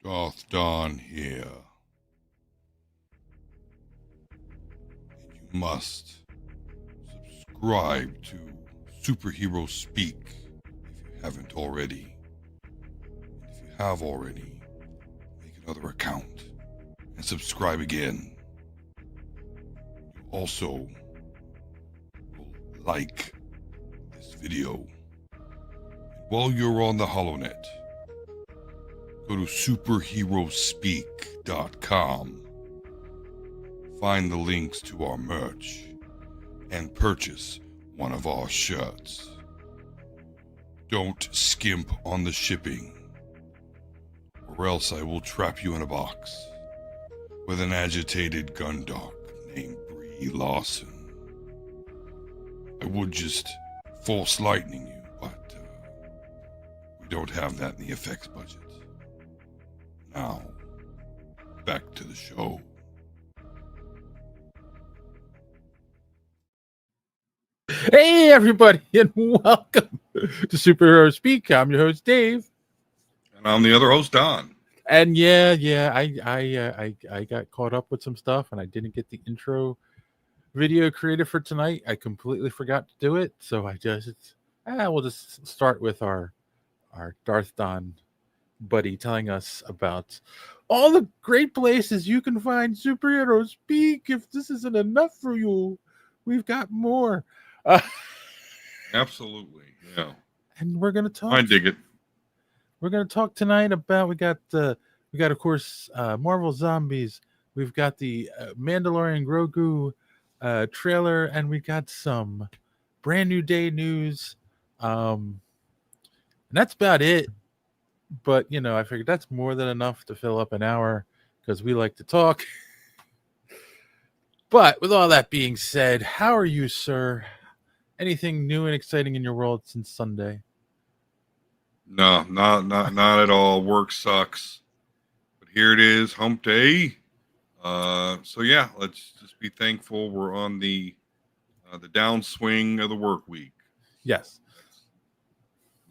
Goth Dawn here. And you must subscribe to Superhero Speak if you haven't already. And if you have already, make another account and subscribe again. You also will like this video. And while you're on the HoloNet, go to superheroespeak.com. Find the links to our merch and purchase one of our shirts. Don't skimp on the shipping, or else I will trap you in a box with an agitated gun dog named Brie Lawson. I would just force lightning you, but we don't have that in the effects budget. Now, back to the show. Hey, everybody, and welcome to Superhero Speak. I'm your host, Dave, And I'm the other host, Don. and I got caught up with some stuff, and I didn't get the intro video created for tonight. I completely forgot to do it, so we'll just start with our Darth Don buddy telling us about all the great places you can find Superhero Speak. If this isn't enough for you, we've got more. Absolutely, yeah. And we're gonna talk. I dig it. We're gonna talk tonight about we got of course Marvel Zombies. We've got the Mandalorian Grogu trailer, and we got some brand new day news. And that's about it. But I figured that's more than enough to fill up an hour because we like to talk. But with all that being said, how are you, sir? Anything new and exciting in your world since Sunday? No, not at all. Work sucks. But here it is, hump day. So yeah, let's just be thankful we're on the downswing of the work week. Yes.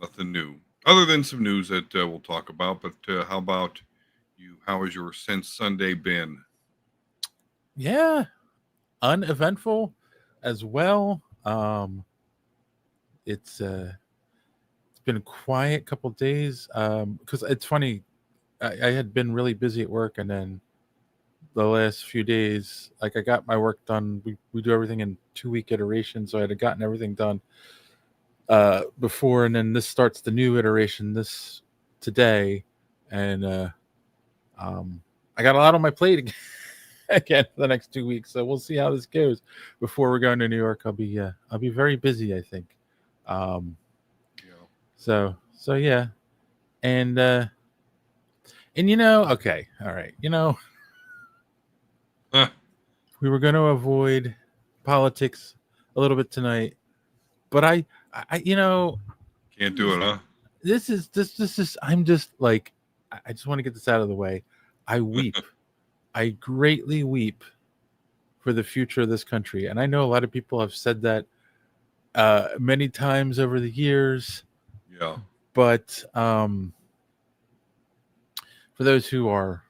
Nothing new. Other than some news that we'll talk about. But how about you? How has your since Sunday been? Yeah. Uneventful as well. It's been a quiet couple days because it's funny. I had been really busy at work, and then the last few days, like I got my work done. We do everything in 2-week iterations, so I had gotten everything done before, and then this starts the new iteration today, and I got a lot on my plate again for the next 2 weeks, so we'll see how this goes. Before we're going to New York, I'll be very busy, I think. Yeah. So yeah, and okay, all right, we were going to avoid politics a little bit tonight, but I Can't do it, huh? this is I'm just like, I just want to get this out of the way. I weep. I greatly weep for the future of this country. And I know a lot of people have said that many times over the years. Yeah. But for those who are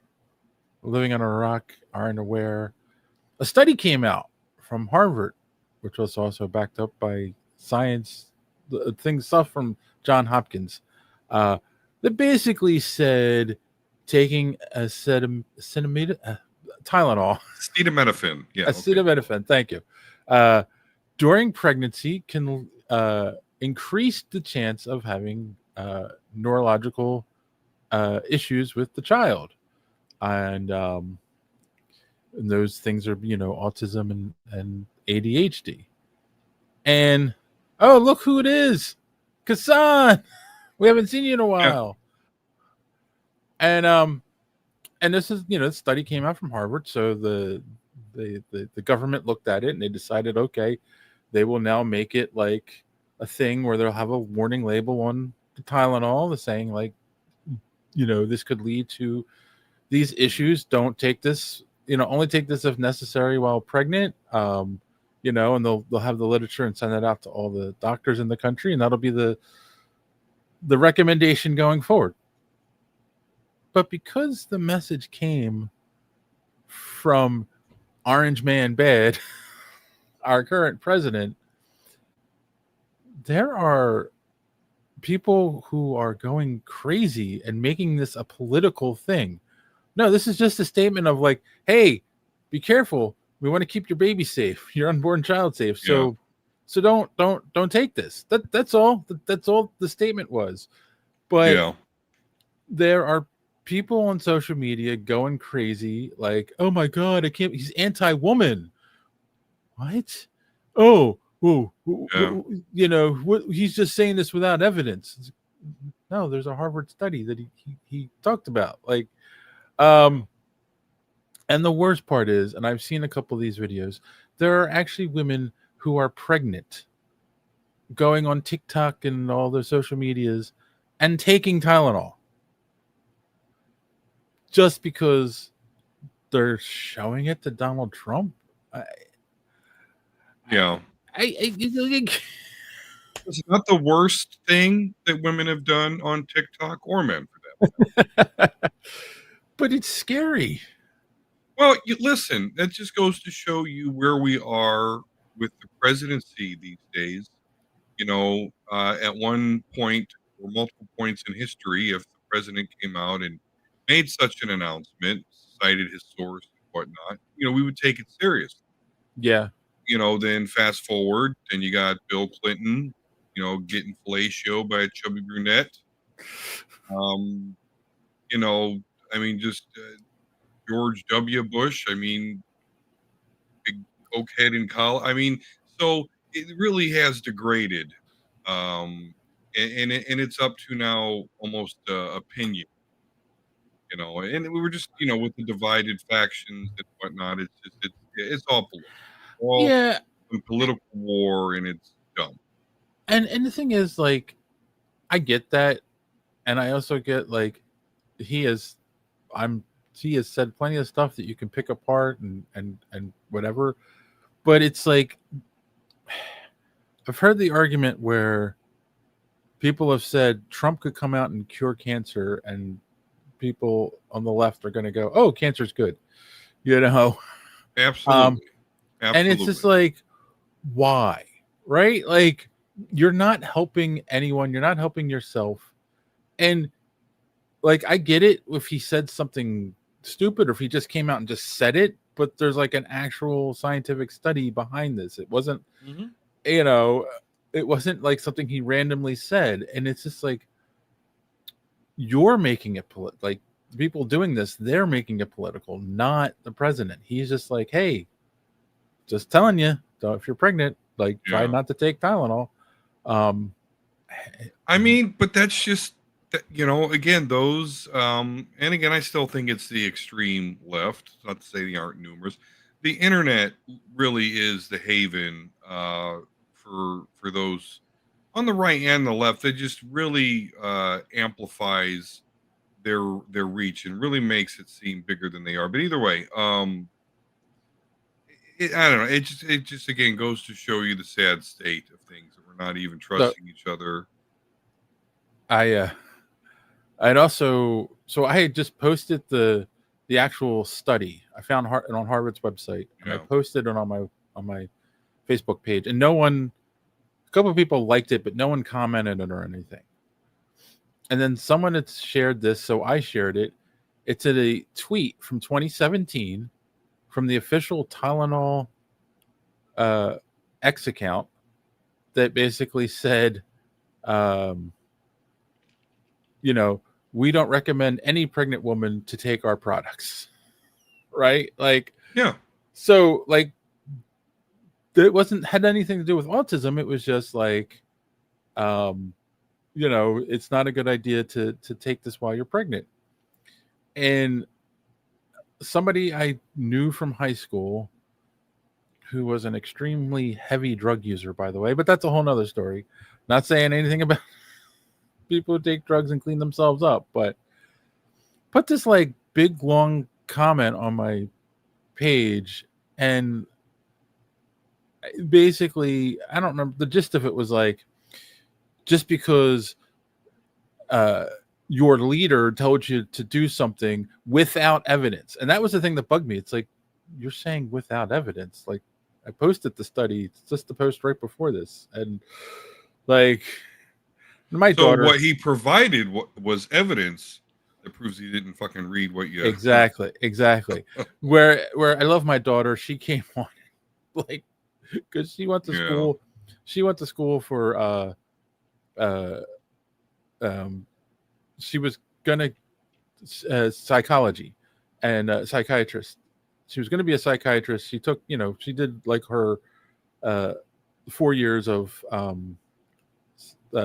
living on a rock, aren't aware, a study came out from Harvard, which was also backed up by science, stuff from Johns Hopkins, that basically said taking a Tylenol, Acetaminophen. Yeah. acetaminophen, thank you, during pregnancy can increase the chance of having neurological issues with the child, and those things are autism and ADHD. And oh, look who it is, Kassan. We haven't seen you in a while. Yeah. And this is this study came out from Harvard, so the government looked at it and they decided, okay, they will now make it like a thing where they'll have a warning label on the Tylenol saying, like, this could lead to these issues. Don't take this, only take this if necessary while pregnant. And they'll have the literature and send it out to all the doctors in the country, and that'll be the recommendation going forward. But because the message came from Orange Man Bad, our current president, there are people who are going crazy and making this a political thing. No, this is just a statement of like, hey, be careful. We want to keep your baby safe, your unborn child safe. Yeah. So don't take this. That's all. That's all the statement was. But Yeah. there are people on social media going crazy, like, oh my god, I can't. He's anti-woman. What? Oh, Yeah. what? He's just saying this without evidence. No, there's a Harvard study that he talked about. Like, and the worst part is, and I've seen a couple of these videos, there are actually women who are pregnant going on TikTok and all their social medias and taking Tylenol just because they're showing it to Donald Trump. Yeah. I It's not the worst thing that women have done on TikTok or men for that. but it's scary. Well, listen, that just goes to show you where we are with the presidency these days. At one point or multiple points in history, if the president came out and made such an announcement, cited his source and whatnot, we would take it seriously. Yeah. Then fast forward, and you got Bill Clinton, getting fellatio by a chubby brunette. I mean, just George W. Bush. I mean, big cokehead in college. I mean, so it really has degraded, and it's up to now almost opinion. And we were just with the divided factions and whatnot. It's all political, all Yeah. some political war, and it's dumb. And the thing is, like, I get that, and I also get like he has he has said plenty of stuff that you can pick apart and whatever. But it's like I've heard the argument where people have said Trump could come out and cure cancer, and people on the left are going to go, "Oh, cancer's good," Absolutely. And it's just like, why, right? Like, you're not helping anyone. You're not helping yourself. And like, I get it if he said something stupid or if he just came out and just said it, but there's like an actual scientific study behind this. It wasn't, Mhm. It wasn't like something he randomly said. And it's just like, you're making it like the people doing this, they're making it political, not the president. He's just like, hey, just telling you, so if you're pregnant, like, try Yeah. not to take Tylenol. I mean, but that's just again, those and again, I still think it's the extreme left. Not to say they aren't numerous. The internet really is the haven for those on the right and the left. It just really amplifies their reach and really makes it seem bigger than they are. But either way, I don't know. It just again goes to show you the sad state of things that we're not even trusting each other. I'd also, so I had just posted the actual study. I found it on Harvard's website, and I posted it on my Facebook page, and a couple of people liked it, but no one commented on it or anything. And then someone had shared this, so I shared it. It's a tweet from 2017 from the official Tylenol X account that basically said, we don't recommend any pregnant woman to take our products. Right? Like, yeah. So like, it had anything to do with autism. It was just like, it's not a good idea to take this while you're pregnant. And somebody I knew from high school who was an extremely heavy drug user, by the way, but that's a whole nother story. Not saying anything about people who take drugs and clean themselves up, but put this like big long comment on my page, and basically, I don't remember, the gist of it was like, just because your leader told you to do something without evidence. And that was the thing that bugged me. It's like, you're saying without evidence. Like, I posted the study, it's just the post right before this. And like, my So daughter. what he provided was evidence that proves he didn't fucking read what you Exactly. Where I love my daughter, she came on like, because she went to Yeah. school. She went to school for um she was gonna psychology and psychiatrist. She was going to be a psychiatrist. She took, she did like her 4 years of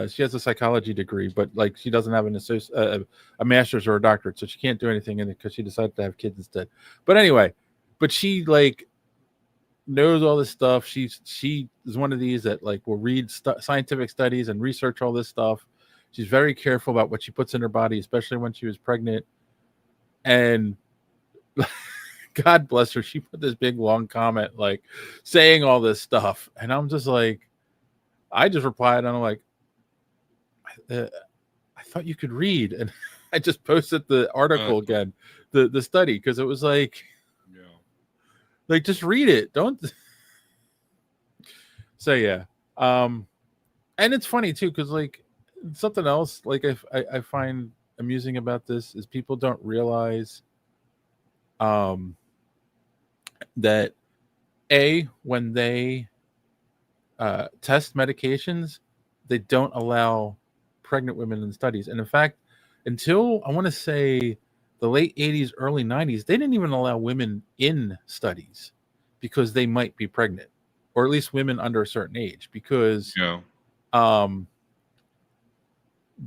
she has a psychology degree, but like she doesn't have a master's or a doctorate, so she can't do anything in it because she decided to have kids instead. But anyway, but she like knows all this stuff. She is one of these that like will read scientific studies and research all this stuff. She's very careful about what she puts in her body, especially when she was pregnant. And God bless her, she put this big long comment like saying all this stuff, and I'm just like, I just replied and I'm like, I thought you could read, and I just posted the article again, the study, because it was like, like just read it, don't. So yeah, and it's funny too because like something else like I find amusing about this is people don't realize that when they test medications, they don't allow pregnant women in studies. And in fact, until I want to say the late 80s, early 90s, they didn't even allow women in studies because they might be pregnant, or at least women under a certain age, because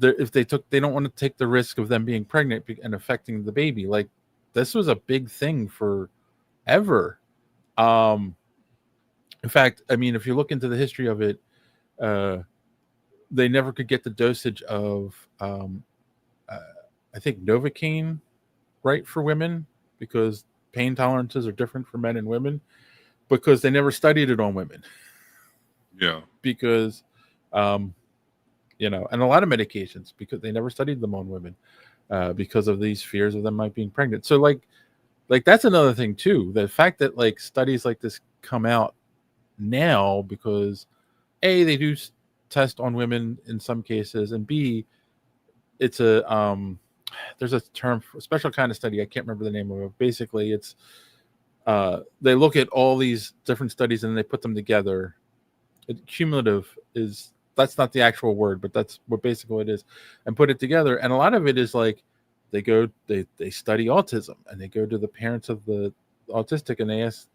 if they don't want to take the risk of them being pregnant and affecting the baby. Like, this was a big thing forever. In fact, I mean, if you look into the history of it, they never could get the dosage of I think Novocaine right for women, because pain tolerances are different for men and women, because they never studied it on women. Yeah. Because and a lot of medications, because they never studied them on women, because of these fears of them might being pregnant. So like that's another thing too. The fact that like studies like this come out now, because A, they do test on women in some cases, and B, it's a there's a term for a special kind of study. I can't remember the name of it. Basically, it's they look at all these different studies and they put them together. Cumulative that's not the actual word, but that's what basically it is, and put it together. And a lot of it is like they study autism, and they go to the parents of the autistic and they ask,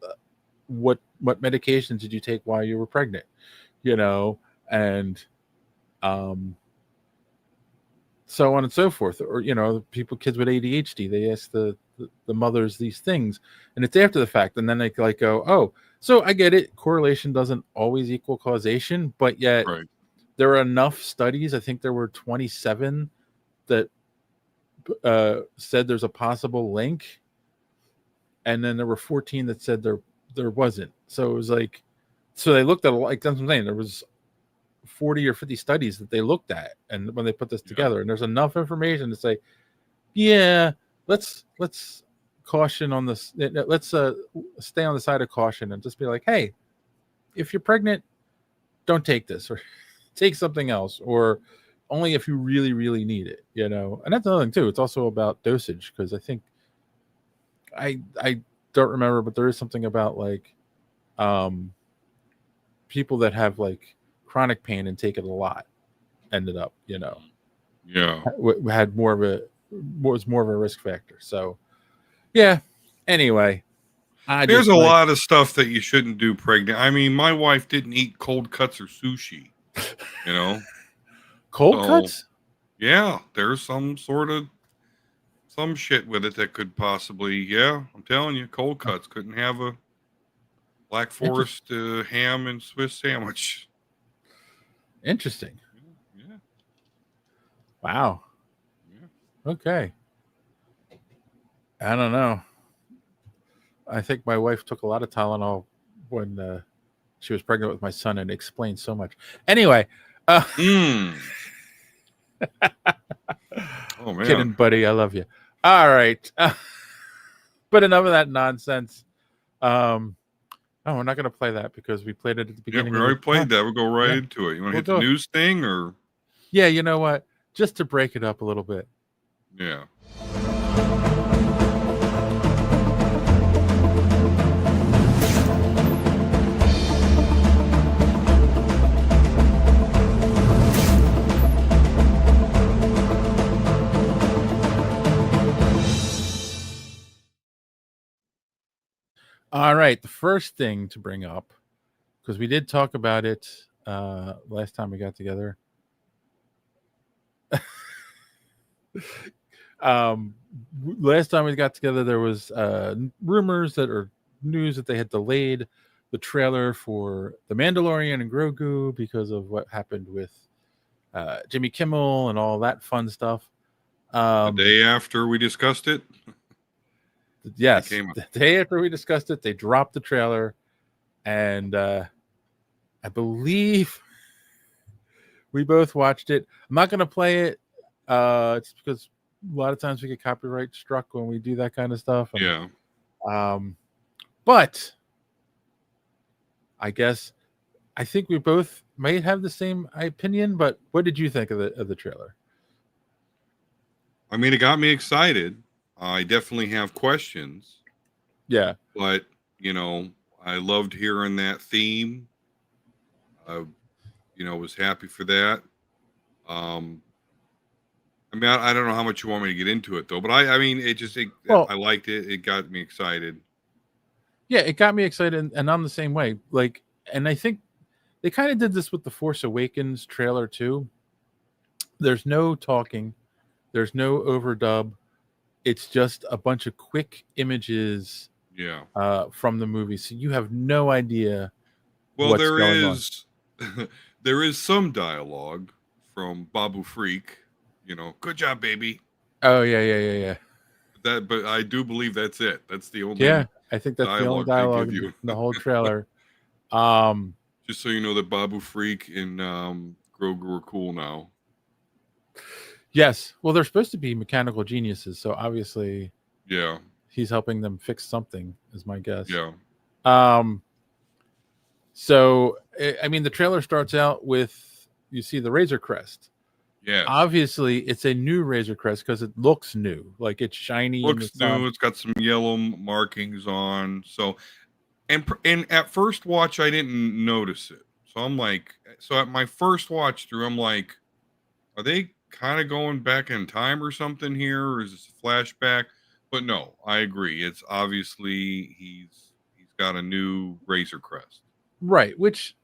what medications did you take while you were pregnant, and so on and so forth. Or kids with ADHD, they ask the mothers these things, and it's after the fact, and then they like go, oh, so I get it, correlation doesn't always equal causation, but yet there are enough studies, I think there were 27 that said there's a possible link, and then there were 14 that said there wasn't. So it was like, so they looked at, like that's what I'm saying, there was 40 or 50 studies that they looked at, and when they put this together, and there's enough information to say, yeah, let's caution on this, let's stay on the side of caution and just be like, hey, if you're pregnant, don't take this, or take something else, or only if you really, really need it, And that's another thing too. It's also about dosage, because I think I don't remember, but there is something about like people that have like chronic pain and take it a lot ended up, had was more of a risk factor. So yeah, anyway, there's a lot of stuff that you shouldn't do pregnant. I mean, my wife didn't eat cold cuts or sushi, cold cuts. Yeah, there's some shit with it that could possibly, I'm telling you, cold cuts. Couldn't have a Black Forest ham and Swiss sandwich. Interesting. Yeah. Wow. Yeah. Okay. I don't know. I think my wife took a lot of Tylenol when she was pregnant with my son, and explained so much. Anyway. Oh man. Kidding, buddy. I love you. All right. But enough of that nonsense. Oh, we're not going to play that because we played it at the Yeah, beginning. we of already the played that. We'll go right into it. You want to hit the news thing or? Yeah, you know what? Just to break it up a little bit. Yeah. All right. The first thing to bring up, because we did talk about it last time we got together. Last time we got together, there was rumors or news that they had delayed the trailer for The Mandalorian and Grogu because of what happened with Jimmy Kimmel and all that fun stuff. The day after we discussed it? Yes, the day after we discussed it, they dropped the trailer, and I believe we both watched it. I'm not going to play it. It's because a lot of times we get copyright struck when we do that kind of stuff. And, yeah. But I think we both might have the same opinion. But what did you think of the trailer? I mean, it got me excited. I definitely have questions. Yeah. But, I loved hearing that theme. Was happy for that. I mean, I don't know how much you want me to get into it, though. But I mean, I liked it. It got me excited. Yeah, it got me excited. And I'm the same way. And I think they kind of did this with the Force Awakens trailer, too. There's no talking. There's no overdub. It's just a bunch of quick images from the movie. So you have no idea what's going on. There is some dialogue from Babu Freak, good job, baby. Oh, yeah. But I do believe that's it. That's the only I think that's the only dialogue in the whole trailer. Just so you know that Babu Freak and Grogu are cool now. Yes. Well, they're supposed to be mechanical geniuses, so obviously he's helping them fix something, is my guess. Yeah. So, I mean, the trailer starts out with, you see the Razor Crest. Yeah. Obviously, it's a new Razor Crest because it looks new. Like, it's shiny. Looks new. It's got some yellow markings on. So, and at first watch, I didn't notice it. So I'm like, at my first watch through, I'm like, are they kind of going back in time or something here? Or is this a flashback? But no, I agree. It's obviously he's got a new Razor Crest. Right, which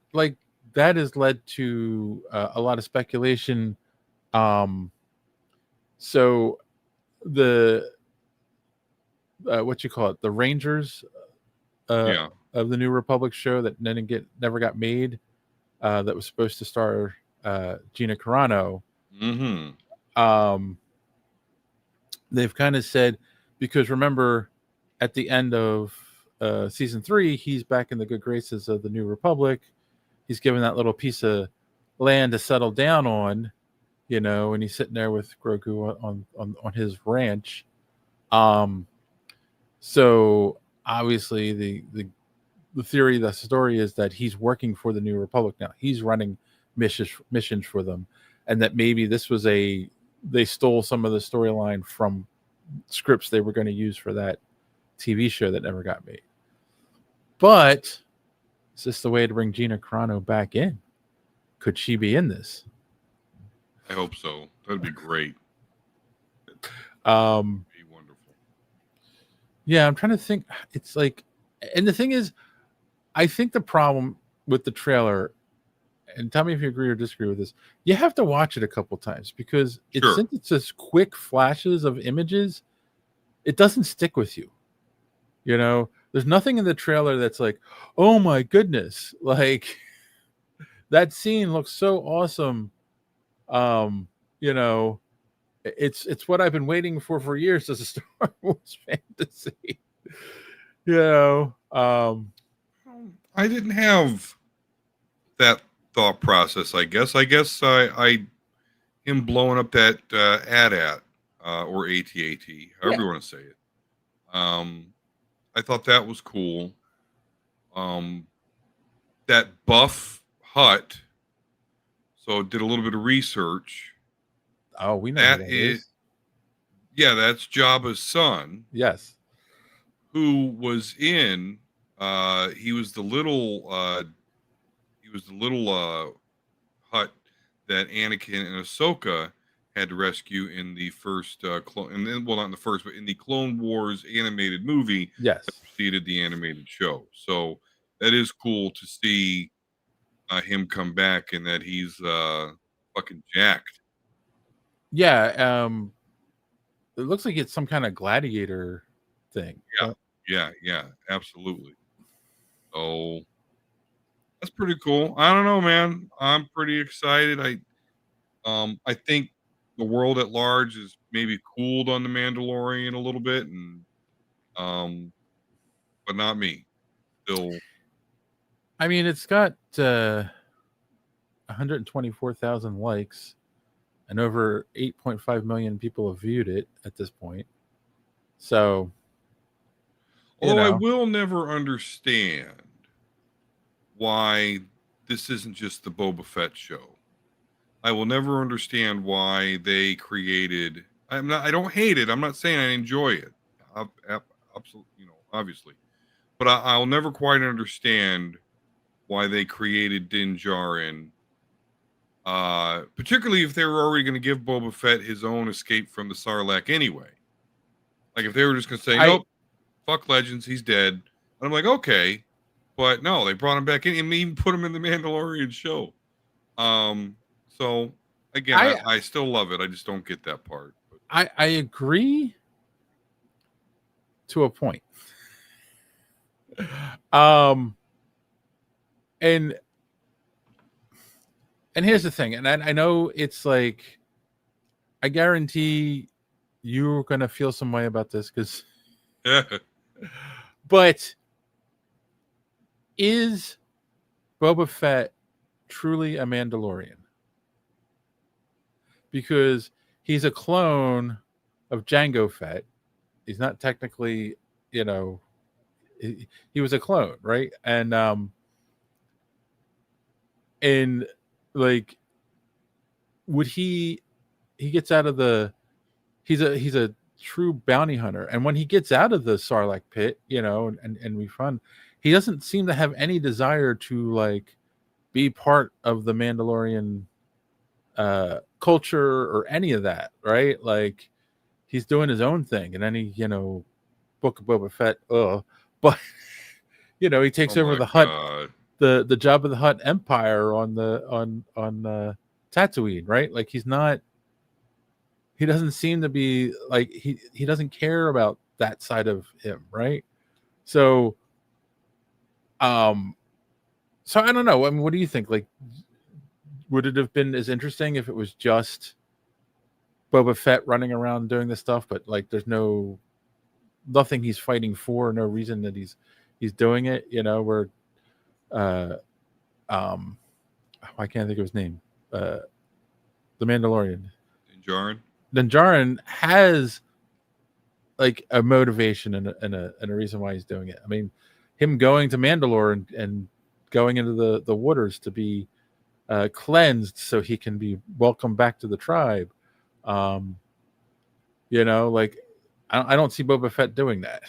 that has led to a lot of speculation. So the what you call it, the Rangers of the New Republic show that never got made, that was supposed to star Gina Carano. Mm-hmm. They've kind of said, because remember, at the end of season 3, he's back in the good graces of the New Republic. He's given that little piece of land to settle down on, and he's sitting there with Grogu on his ranch. So obviously the theory, the story is that he's working for the New Republic now. He's running missions for them, and that maybe this was they stole some of the storyline from scripts they were going to use for that TV show that never got made. But is this the way to bring Gina Carano back in? Could she be in this? I hope so. That'd be great. Be wonderful. Yeah, I'm trying to think. It's like, and the thing is, I think the problem with the trailer, and tell me if you agree or disagree with this, you have to watch it a couple times because since it's just quick flashes of images, it doesn't stick with you. There's nothing in the trailer that's like, oh my goodness, like that scene looks so awesome. It's what I've been waiting for years as a Star Wars fantasy. I didn't have that thought process. I guess I him blowing up that AT-AT or AT-AT, however Yeah. you want to say it. I thought that was cool. That buff Hut. So did a little bit of research. Oh, we know who That that is, is. yeah, that's Jabba's son, Yes. who was in. He was the little. He was the little Hut that Anakin and Ahsoka had to rescue in the first clone, and then, well, not in the first, but in the Clone Wars animated movie Yes. that preceded the animated show. So that is cool to see him come back and that he's fucking jacked. Yeah. It looks like it's some kind of gladiator thing. Yeah, absolutely. So that's pretty cool. I don't know, man. I'm pretty excited. I think the world at large is maybe cooled on the Mandalorian a little bit, and but not me. Still, I mean, it's got 124,000 likes and over 8.5 million people have viewed it at this point. So, although I will never understand why this isn't just the Boba Fett show. I will never understand why they created. I don't hate it. I'm not saying I enjoy it. Absolutely, obviously, but I'll never quite understand why they created Din Djarin. Particularly if they were already going to give Boba Fett his own escape from the Sarlacc anyway. Like if they were just going to say, nope, fuck Legends, he's dead. And I'm like, okay, but no, they brought him back in and even put him in the Mandalorian show. So again, I still love it. I just don't get that part. But. I agree to a point. And here's the thing, and I know it's like, I guarantee you're gonna feel some way about this because, but is Boba Fett truly a Mandalorian? Because he's a clone of Jango Fett. He's not technically, he was a clone, right? And like, would he gets out of the, he's a true bounty hunter, and when he gets out of the Sarlacc pit, and we run, he doesn't seem to have any desire to like be part of the Mandalorian culture or any of that, right? Like, he's doing his own thing, and any Book of Boba Fett, but he takes over the Hut, the Jabba the Hutt empire on Tatooine, right? Like, he doesn't seem to be like, he doesn't care about that side of him, right? So so I don't know. I mean, what do you think? Like, would it have been as interesting if it was just Boba Fett running around doing this stuff, but like there's nothing he's fighting for, no reason that he's doing it, where I can't think of his name. The Mandalorian. Din Djarin has like a motivation and a reason why he's doing it. I mean, him going to Mandalore and going into the waters to be cleansed so he can be welcomed back to the tribe. Like, I don't see Boba Fett doing that.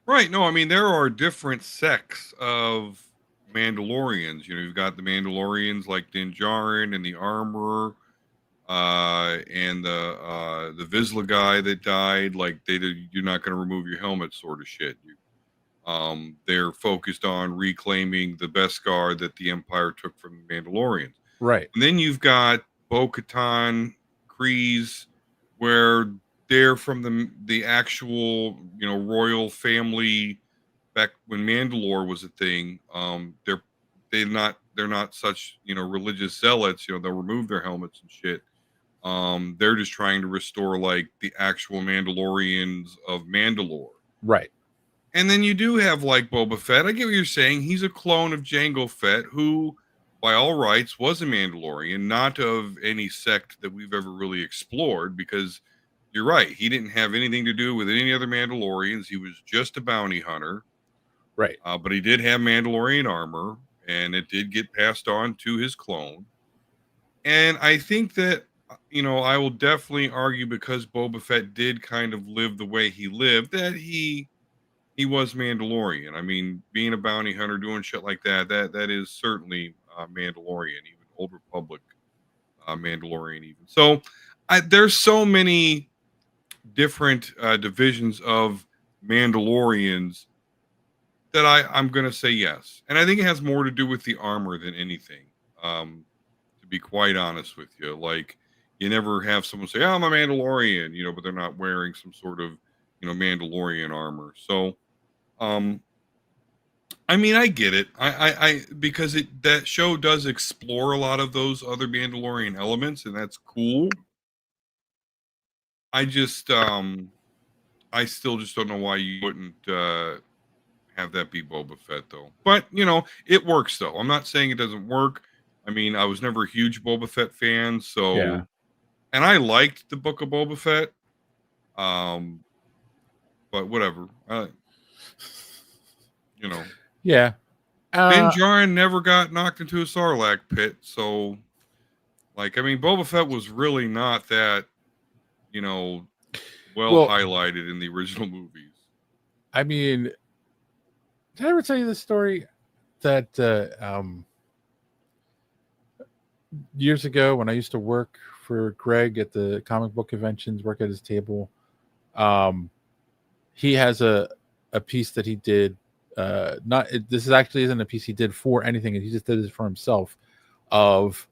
Right. No, I mean, there are different sects of Mandalorians. You've got the Mandalorians like Din Djarin and the Armorer, and the Vizsla guy that died. Like, you're not going to remove your helmet, sort of shit. They're focused on reclaiming the Beskar that the Empire took from the Mandalorians. Right. And then you've got Bo-Katan, Kryze, where they're from the actual, royal family back when Mandalore was a thing. They're not such, religious zealots. They'll remove their helmets and shit. They're just trying to restore like the actual Mandalorians of Mandalore. Right. And then you do have like Boba Fett. I get what you're saying. He's a clone of Jango Fett, who, by all rights, was a Mandalorian, not of any sect that we've ever really explored, because you're right. He didn't have anything to do with any other Mandalorians. He was just a bounty hunter. Right. But he did have Mandalorian armor, and it did get passed on to his clone. And I think that, I will definitely argue, because Boba Fett did kind of live the way he lived, that he was Mandalorian. I mean, being a bounty hunter, doing shit like that is certainly Mandalorian, even Old Republic Mandalorian, even. So there's so many different divisions of Mandalorians that I'm going to say yes. And I think it has more to do with the armor than anything, to be quite honest with you. Like, you never have someone say, oh, I'm a Mandalorian, but they're not wearing some sort of, Mandalorian armor. So, I mean, I get it. I because that show does explore a lot of those other Mandalorian elements, and that's cool. I just, I still just don't know why you wouldn't have that be Boba Fett, though. But it works, though. I'm not saying it doesn't work. I mean, I was never a huge Boba Fett fan, so Yeah. and I liked the Book of Boba Fett. But whatever. Yeah. Din Djarin never got knocked into a Sarlacc pit, so like, I mean, Boba Fett was really not that, well highlighted in the original movies. I mean, did I ever tell you the story that years ago when I used to work for Greg at the comic book conventions, work at his table, he has a piece that he did. This actually isn't a piece he did for anything. He just did it for himself, of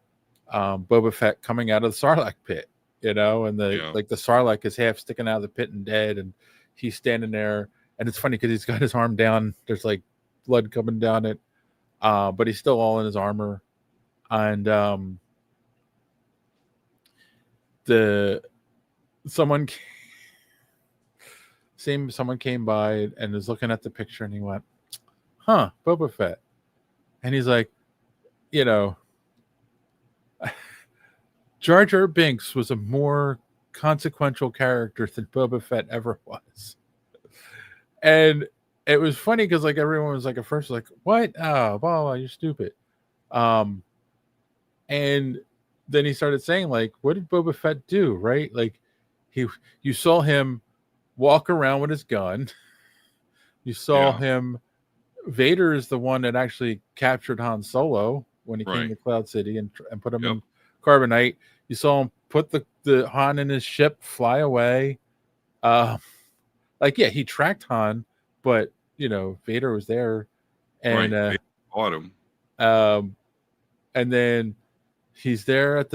Boba Fett coming out of the Sarlacc pit, and like the Sarlacc is half sticking out of the pit and dead, and he's standing there, and it's funny because he's got his arm down. There's like blood coming down it, but he's still all in his armor, and someone came by and was looking at the picture, and he went, huh, Boba Fett. And he's like, Jar Jar Binks was a more consequential character than Boba Fett ever was. And it was funny because like everyone was like at first like, what? Oh, blah, blah, you're stupid. And then he started saying, like, what did Boba Fett do? Right? Like you saw him walk around with his gun. You saw him. Vader is the one that actually captured Han Solo when he came to Cloud City and put him in carbonite. You saw him put the Han in his ship, fly away. He tracked Han, but Vader was there, and caught him. And then he's there at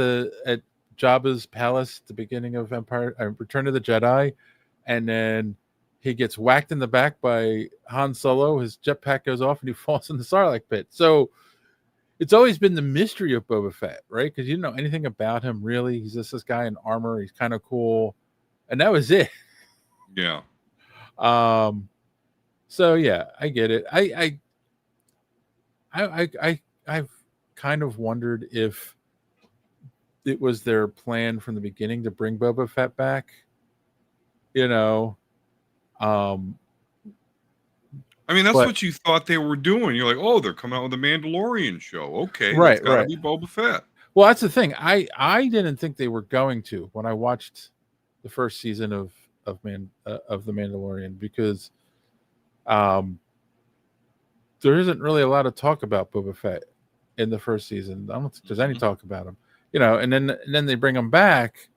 Jabba's palace at the beginning of Return of the Jedi, and then he gets whacked in the back by Han Solo. His jetpack goes off and he falls in the Sarlacc pit. So it's always been the mystery of Boba Fett, right? Because you don't know anything about him, really. He's just this guy in armor. He's kind of cool. And that was it. Yeah. So, yeah, I get it. I've kind of wondered if it was their plan from the beginning to bring Boba Fett back. I mean, that's what you thought they were doing. You're like, oh, they're coming out with a Mandalorian show. Okay, right, that's gotta be Boba Fett. Well, that's the thing. I didn't think they were going to when I watched the first season of the Mandalorian, because there isn't really a lot of talk about Boba Fett in the first season. I don't think there's any talk about him, and then they bring him back,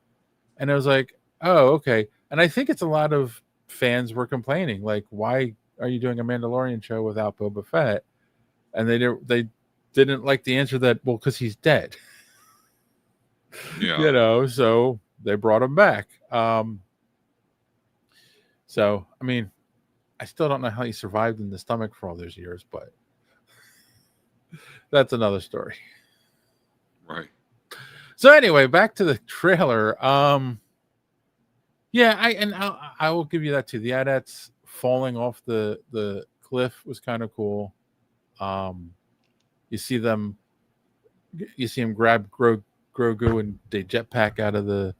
and I was like, oh, okay. And I think it's a lot of fans were complaining, like, why are you doing a Mandalorian show without Boba Fett? And they didn't like the answer that, well, because he's dead. Yeah. So they brought him back. So I mean, I still don't know how he survived in the stomach for all those years, but that's another story. Right. So anyway, back to the trailer. Yeah, I will give you that too. The AT-ATs falling off the cliff was kind of cool. You see him grab Grogu and they jetpack out of the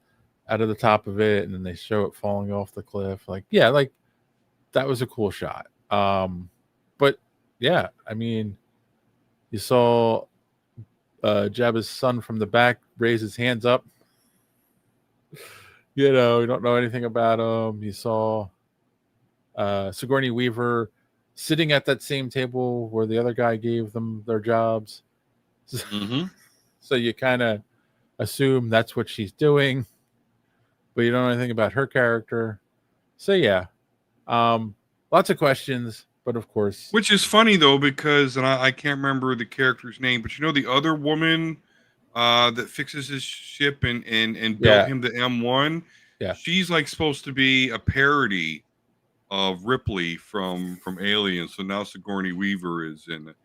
out of the top of it, and then they show it falling off the cliff. Like, yeah, like that was a cool shot. But yeah, I mean, you saw Jabba's son from the back raise his hands up. You don't know anything about him. You saw Sigourney Weaver sitting at that same table where the other guy gave them their jobs. Mm-hmm. So you kind of assume that's what she's doing, but you don't know anything about her character. So yeah, lots of questions, but of course, Which is funny though, because I can't remember the character's name, but the other woman that fixes his ship and built him the M1. Yeah, she's like supposed to be a parody of Ripley from Alien. So now Sigourney Weaver is in it.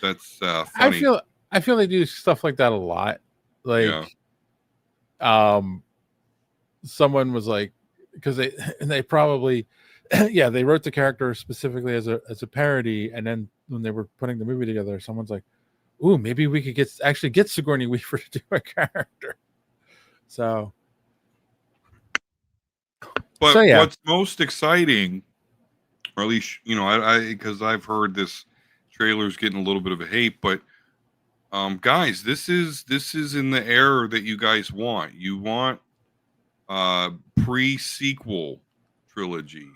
That's funny. I feel they do stuff like that a lot. Like, someone was like, because they probably, yeah, they wrote the character specifically as a parody, and then when they were putting the movie together, someone's like, "Ooh, maybe we could get Sigourney Weaver to do a character." So, but yeah. What's most exciting, or at least I because I've heard this trailer's getting a little bit of a hate, but guys, this is in the era that you guys want. You want pre-sequel trilogy,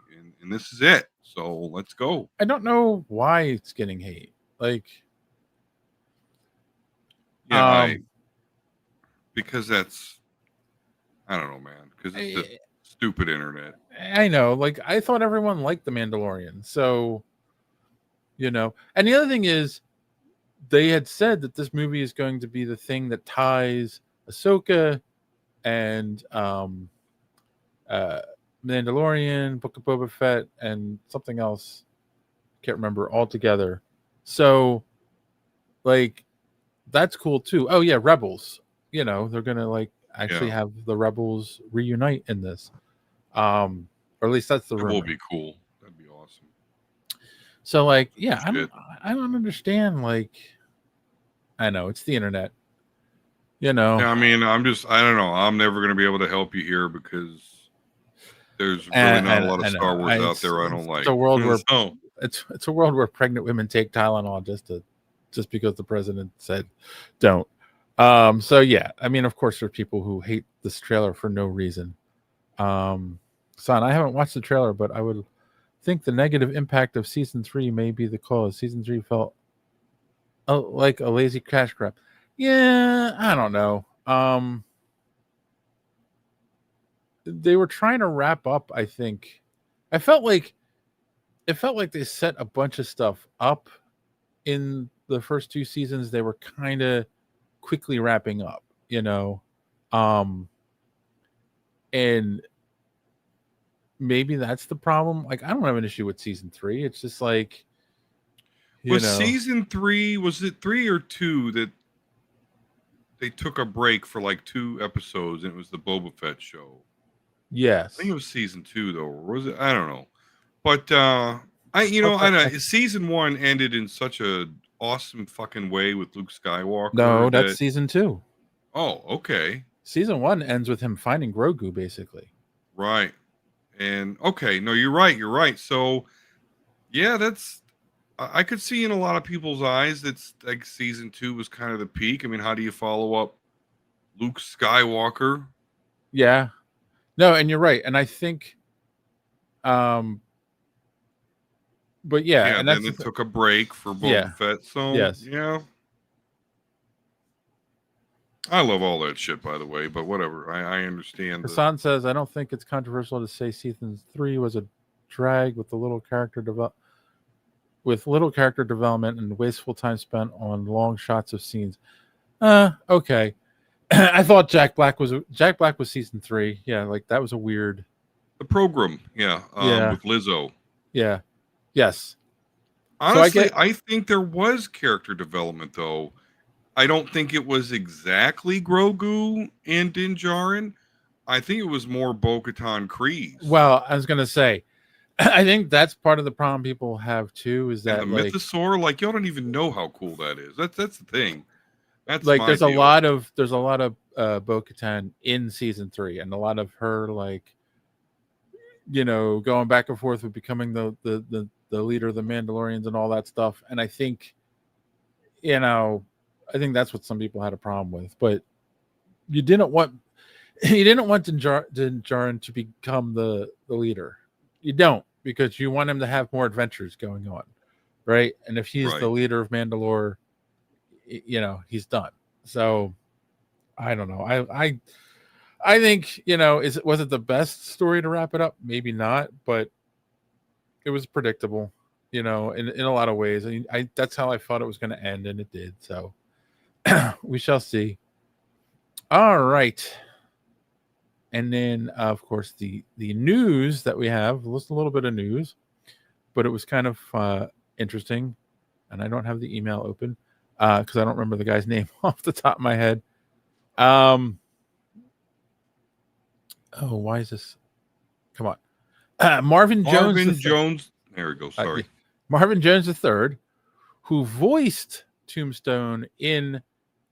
and this is it. So let's go. I don't know why it's getting hate. Like, because that's, I don't know, man. Because it's the stupid internet. I know. Like, I thought everyone liked the Mandalorian, so And the other thing is, they had said that this movie is going to be the thing that ties Ahsoka and Mandalorian, Book of Boba Fett, and something else. Can't remember all together. So, like, that's cool too. Oh yeah, Rebels. They're gonna like actually have the Rebels reunite in this. Or at least that's the rumor. That will be cool. That'd be awesome. So like, yeah, I don't understand. Like, I know it's the internet. Yeah, I mean, I don't know. I'm never gonna be able to help you here because there's really not a lot of Star Wars out there I don't like. It's a world where it's a world where pregnant women take Tylenol just because the president said don't. So yeah, I mean, of course, there's people who hate this trailer for no reason. Son, I haven't watched the trailer, but I would think the negative impact of season 3 may be the cause. Season 3 felt like a lazy cash grab. Yeah, I don't know. They were trying to wrap up, I think. It felt like they set a bunch of stuff up in the first 2 seasons. They were kind of quickly wrapping up, and maybe that's the problem. Like, I don't have an issue with season 3. It's just like, season 3, was it 3 or 2 that they took a break for like 2 episodes, and it was the Boba Fett show? Yes. I think it was season 2 though, or was it? I don't know. But I don't know. Season 1 ended in such a awesome fucking way with Luke Skywalker. No, that's season 2. Oh, okay. Season 1 ends with him finding Grogu, basically. Right. And okay, no, you're right. So yeah, I could see in a lot of people's eyes that's like season 2 was kind of the peak. I mean, how do you follow up Luke Skywalker? Yeah. No, and you're right. And I think but yeah, and then it took a break for Boba Fett. So yes. Yeah. I love all that shit, by the way, but whatever. I understand. Hassan says, I don't think it's controversial to say season 3 was a drag with little character development and wasteful time spent on long shots of scenes. Okay. I thought Jack Black was season 3. Yeah, like that was a weird. The program, with Lizzo. Yeah. Yes. Honestly, so I think there was character development though. I don't think it was exactly Grogu and Din Djarin. I think it was more Bo-Katan Kryze. Well, I was gonna say, I think that's part of the problem people have too. Is that the Mythosaur? Like, y'all don't even know how cool that is. That's the thing. That's like there's a lot of Bo-Katan in season 3, and a lot of her like going back and forth with becoming the leader of the Mandalorians and all that stuff. And I think I think that's what some people had a problem with. But you didn't want Din Djarin to become the leader. You don't, because you want him to have more adventures going on, right? And if he's the Right. leader of Mandalore, he's done. So I don't know. I think was it the best story to wrap it up? Maybe not, but it was predictable, in a lot of ways. I that's how I thought it was going to end, and it did. So we shall see. All right. And then, of course, the news that we have, just a little bit of news, but it was kind of interesting. And I don't have the email open because I don't remember the guy's name off the top of my head. Why is this? Come on. Marvin Jones. There we go. Sorry. Marvin Jones III, who voiced Tombstone in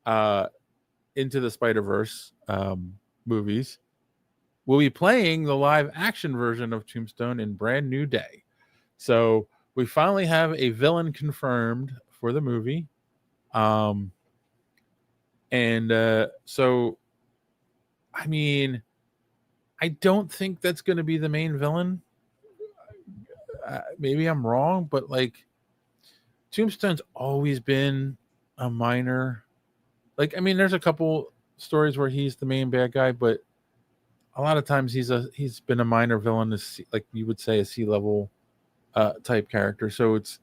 Into the Spider-Verse movies, will be playing the live action version of Tombstone in Brand New Day. So we finally have a villain confirmed for the movie. So, I mean, I don't think that's going to be the main villain. Maybe I'm wrong, but like Tombstone's always been a minor. Like, I mean, there's a couple stories where he's the main bad guy, but a lot of times he's been a minor villain, like you would say, a C-level type character. So it's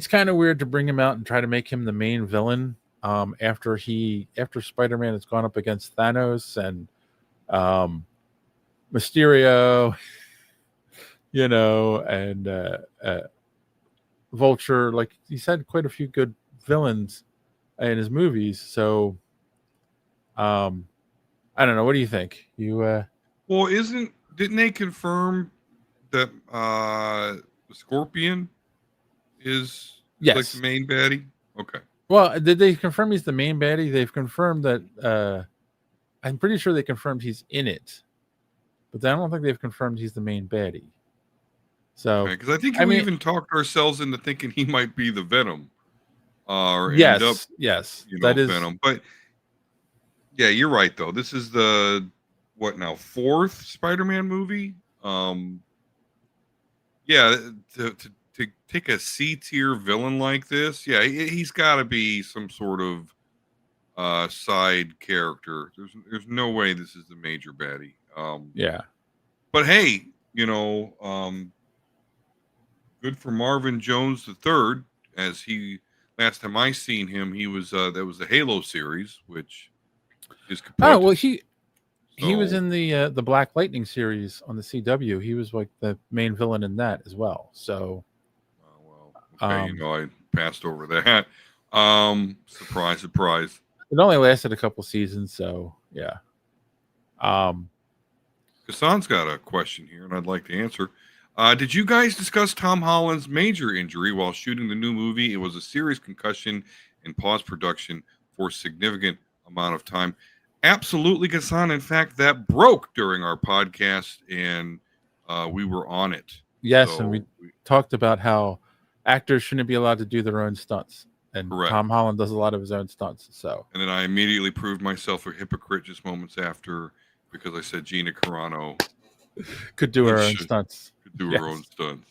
kind of weird to bring him out and try to make him the main villain after Spider-Man has gone up against Thanos and Mysterio, and Vulture. Like, he's had quite a few good villains in his movies. So I don't know. What do you think? Well, didn't they confirm that Scorpion is like the main baddie? Okay. Well, did they confirm he's the main baddie? They've confirmed that. I'm pretty sure they confirmed he's in it, but I don't think they've confirmed he's the main baddie. So, because I think we even talked ourselves into thinking he might be the Venom, or yes, end up, that is Venom. But yeah, you're right though. This is the fourth Spider-Man movie. Yeah, to take a C-tier villain like this, yeah, he's got to be some sort of side character. There's no way this is the major baddie. But hey, good for Marvin Jones III, as last time I seen him, he was that was the Halo series, which is kaput. Oh, well, he was in the Black Lightning series on the CW. He was like the main villain in that as well. So I passed over that. Surprise. It only lasted a couple seasons, so yeah. Hassan's got a question here, and I'd like to answer. Did you guys discuss Tom Holland's major injury while shooting the new movie? It was a serious concussion and paused production for a significant amount of time. Absolutely, Hassan. In fact, that broke during our podcast, and we were on it. Yes, so and we talked about how actors shouldn't be allowed to do their own stunts. And correct. Tom Holland does a lot of his own stunts. So, and then I immediately proved myself a hypocrite just moments after, because I said Gina Carano could do her own stunts. Could do her own stunts.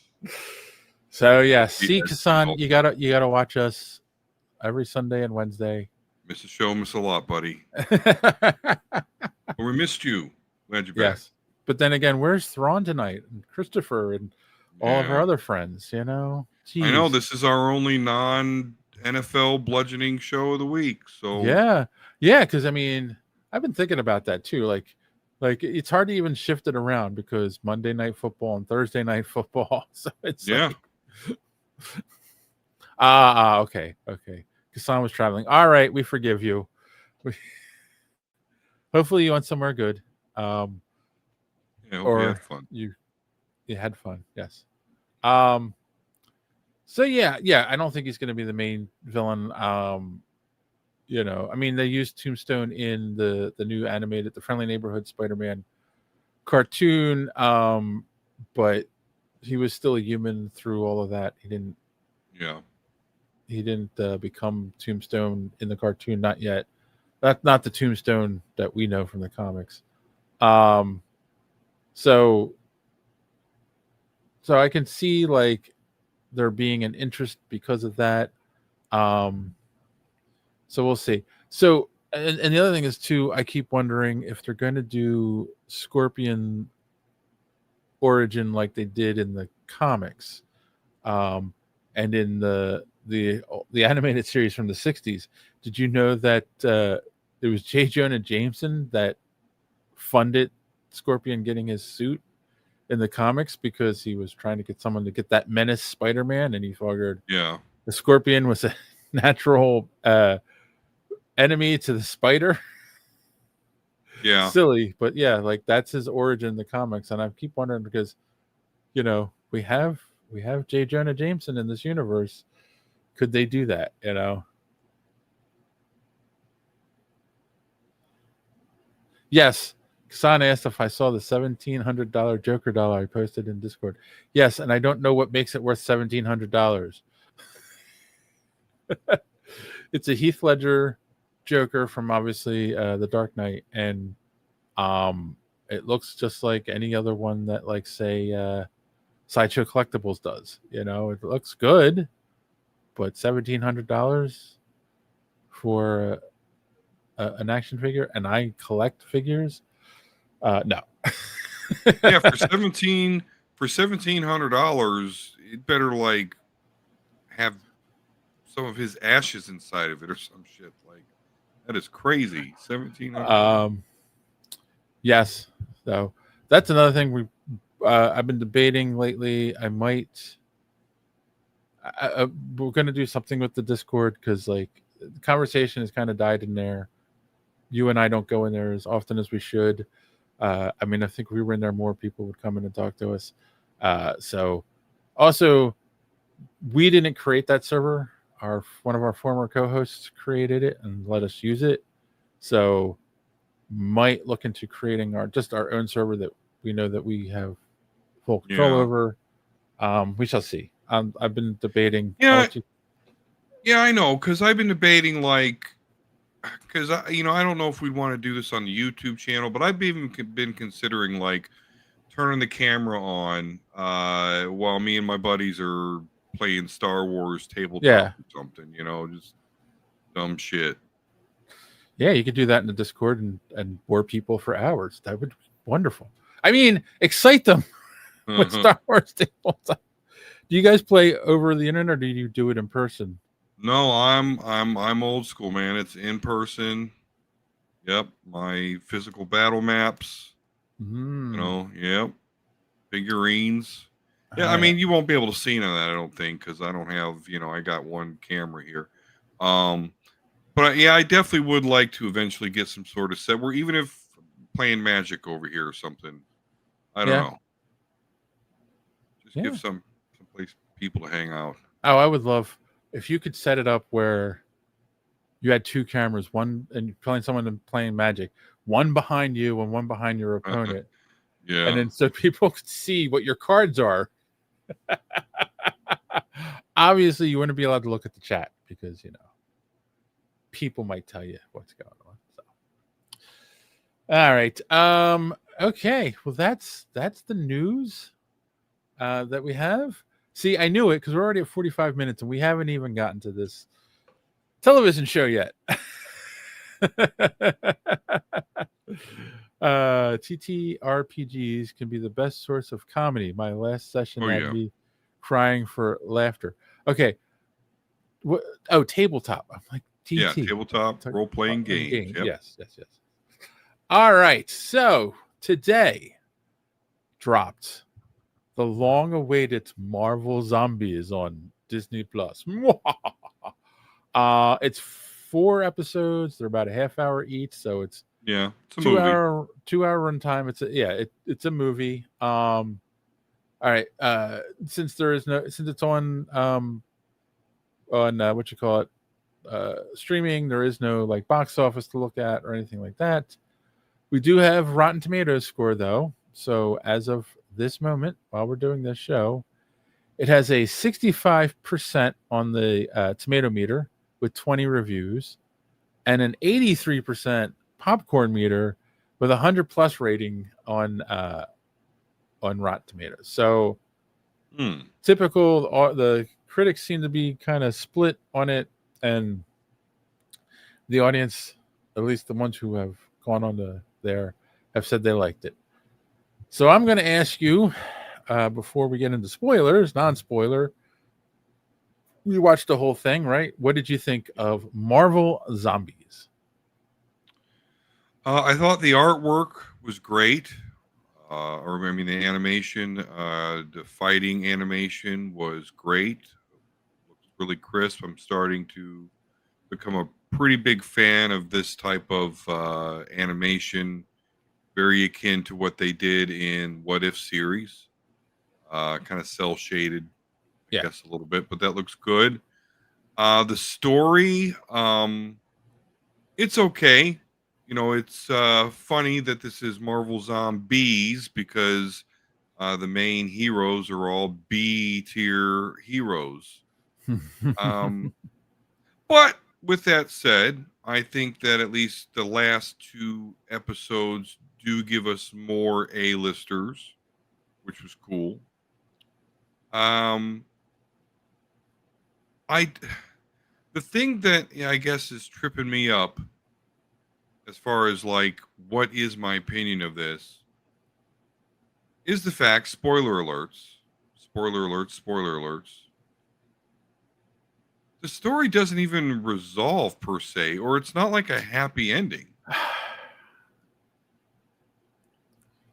So yeah, see, Hassan, you gotta watch us every Sunday and Wednesday. Miss a show, miss a lot, buddy. Well, we missed you. Glad you're back. Yes, but then again, where's Thrawn tonight and Christopher and all of our other friends? Jeez. I know this is our only non-NFL bludgeoning show of the week. So yeah, because I mean, I've been thinking about that too. Like it's hard to even shift it around because Monday Night Football and Thursday Night Football. So it's okay. Hassan was traveling. All right, we forgive you. Hopefully you went somewhere good. Or you had fun. You had fun. Yes. So yeah, I don't think he's going to be the main villain. I mean, they used Tombstone in the new animated, the Friendly Neighborhood Spider-Man cartoon, but he was still a human through all of that. Yeah. He didn't become Tombstone in the cartoon, not yet. That's not the Tombstone that we know from the comics. Um, so I can see like there being an interest because of that. Um, so we'll see. So and the other thing is too, I keep wondering if they're going to do Scorpion origin like they did in the comics, and in the animated series from the '60s. Did you know that it was J. Jonah Jameson that funded Scorpion getting his suit in the comics because he was trying to get someone to get that Menace Spider-Man, and he figured Yeah. the Scorpion was a natural enemy to the spider. Yeah. Silly, but yeah, like that's his origin in the comics, and I keep wondering because we have J. Jonah Jameson in this universe. Could they do that? Yes. Kasan asked if I saw the $1,700 Joker dollar I posted in Discord. Yes, and I don't know what makes it worth $1,700. It's a Heath Ledger Joker from obviously The Dark Knight, and it looks just like any other one that, like, say, Sideshow Collectibles does. It looks good, but $1,700 for an action figure, and I collect figures. No. Yeah, for $1,700, it better like have some of his ashes inside of it or some shit. Like that is crazy. $1,700. Yes. So that's another thing I've been debating lately. We're going to do something with the Discord because like the conversation has kind of died in there. You and I don't go in there as often as we should. I mean, I think if we were in there, more people would come in and talk to us. So also, we didn't create that server. One of our former co-hosts created it and let us use it. So might look into creating our own server that we know that we have full control over. We shall see. I've been debating. Yeah, I know, because I've been debating because I don't know if we'd want to do this on the YouTube channel, but I've even been considering like turning the camera on while me and my buddies are playing Star Wars tabletop or something. Just dumb shit. Yeah, you could do that in the Discord and bore people for hours. That would be wonderful. I mean, excite them with Star Wars tabletop. Do you guys play over the internet, or do you do it in person? No, I'm old school, man. It's in person. Yep, my physical battle maps. Yep, figurines. Yeah, I mean, you won't be able to see none of that, I don't think, because I don't have, I got one camera here. But yeah, I definitely would like to eventually get some sort of set where even if playing Magic over here or something, I don't know. Just give some place people to hang out. Oh, I would love if you could set it up where you had two cameras, one and playing someone and playing Magic, one behind you and one behind your opponent. Yeah. And then so people could see what your cards are. Obviously, you wouldn't be allowed to look at the chat because, people might tell you what's going on. So. All right. Okay. Well, that's the news that we have. See, I knew it because we're already at 45 minutes and we haven't even gotten to this television show yet. TTRPGs can be the best source of comedy. My last session had me crying for laughter. Okay. Tabletop. I'm like, TT. Yeah, tabletop role-playing games. Yep. Yes. All right. So today dropped the long-awaited Marvel Zombies on Disney Plus. It's 4 episodes. They're about a half hour each, so it's a 2-hour runtime. It's a movie. All right. Since it's on what you call it, streaming. There is no like box office to look at or anything like that. We do have Rotten Tomatoes score though. So as of this moment, while we're doing this show, it has a 65% on the tomato meter with 20 reviews, and an 83% popcorn meter with 100 plus rating on Rotten Tomatoes. So typical, the critics seem to be kind of split on it, and the audience, at least the ones who have gone on to there, have said they liked it. So I'm going to ask you, before we get into spoilers, non-spoiler, we watched the whole thing, right? What did you think of Marvel Zombies? I thought the artwork was great. I mean, the animation, the fighting animation was great. Looks really crisp. I'm starting to become a pretty big fan of this type of animation, very akin to what they did in What If series. Kind of cell shaded, I guess, a little bit, but that looks good. The story, it's okay. You know, it's funny that this is Marvel Zombies because the main heroes are all B tier heroes. But with that said, I think that at least the last two episodes do give us more A-listers, which was cool. The thing that I guess is tripping me up as far as like what is my opinion of this is the fact, spoiler alerts, the story doesn't even resolve per se, or it's not like a happy ending.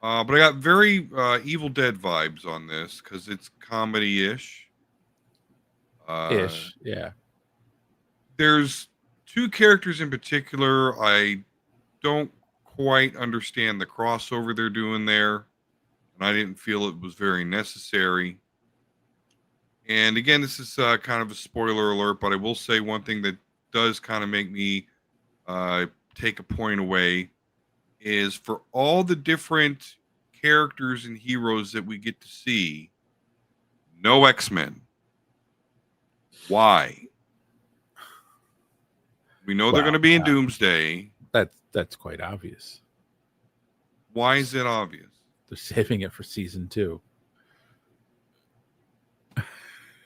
But I got very Evil Dead vibes on this because it's comedy-ish. Yeah. There's two characters in particular I don't quite understand the crossover they're doing there, and I didn't feel it was very necessary. And again, this is kind of a spoiler alert, but I will say one thing that does kind of make me take a point away is for all the different characters and heroes that we get to see, no X-Men. Why? We know they're going to be in Doomsday. That's quite obvious. Why is it obvious? They're saving it for season 2.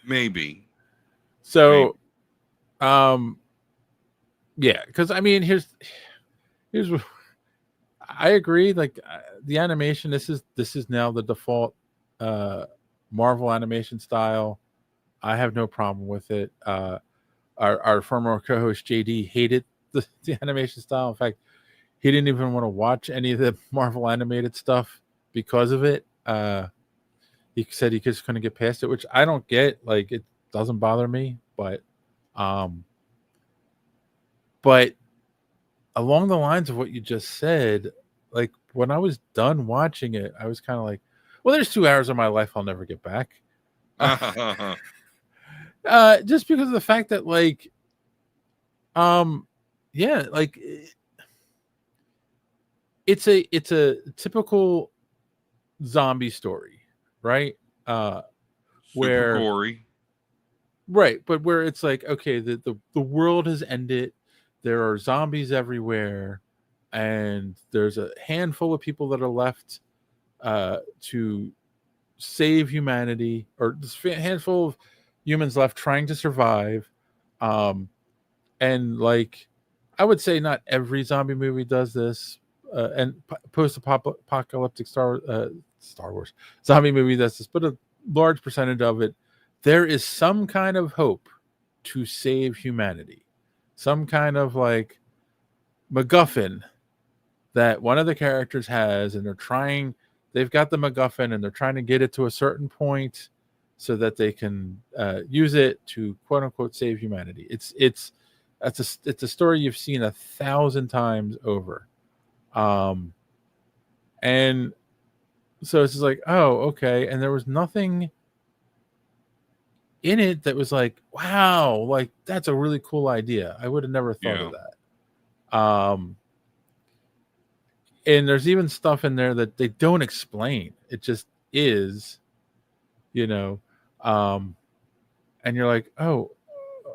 Maybe. So, yeah, because I mean, here's what I agree. Like the animation, this is now the default Marvel animation style. I have no problem with it. Our former co-host JD hated the animation style. In fact, he didn't even want to watch any of the Marvel animated stuff because of it. He said he just couldn't get past it, which I don't get. Like, it doesn't bother me, but along the lines of what you just said, like when I was done watching it, I was kind of like, well, there's 2 hours of my life I'll never get back. Just because of the fact that, like, yeah, like it's a typical zombie story, right? Super gory. Right, but where it's like, okay, the world has ended. There are zombies everywhere, and there's a handful of people that are left to save humanity, or just a handful of humans left trying to survive. And like, I would say not every zombie movie does this, and post-apocalyptic Star Wars zombie movie does this, but a large percentage of it, there is some kind of hope to save humanity, some kind of like MacGuffin that one of the characters has, and they've got the MacGuffin and they're trying to get it to a certain point so that they can use it to quote unquote save humanity. It's a story you've seen 1,000 times over. And so it's just like, oh, okay. And there was nothing in it that was like, wow, like that's a really cool idea. I would have never thought of Yeah. that. And there's even stuff in there that they don't explain. It just is, you know. Um, and you're like, oh,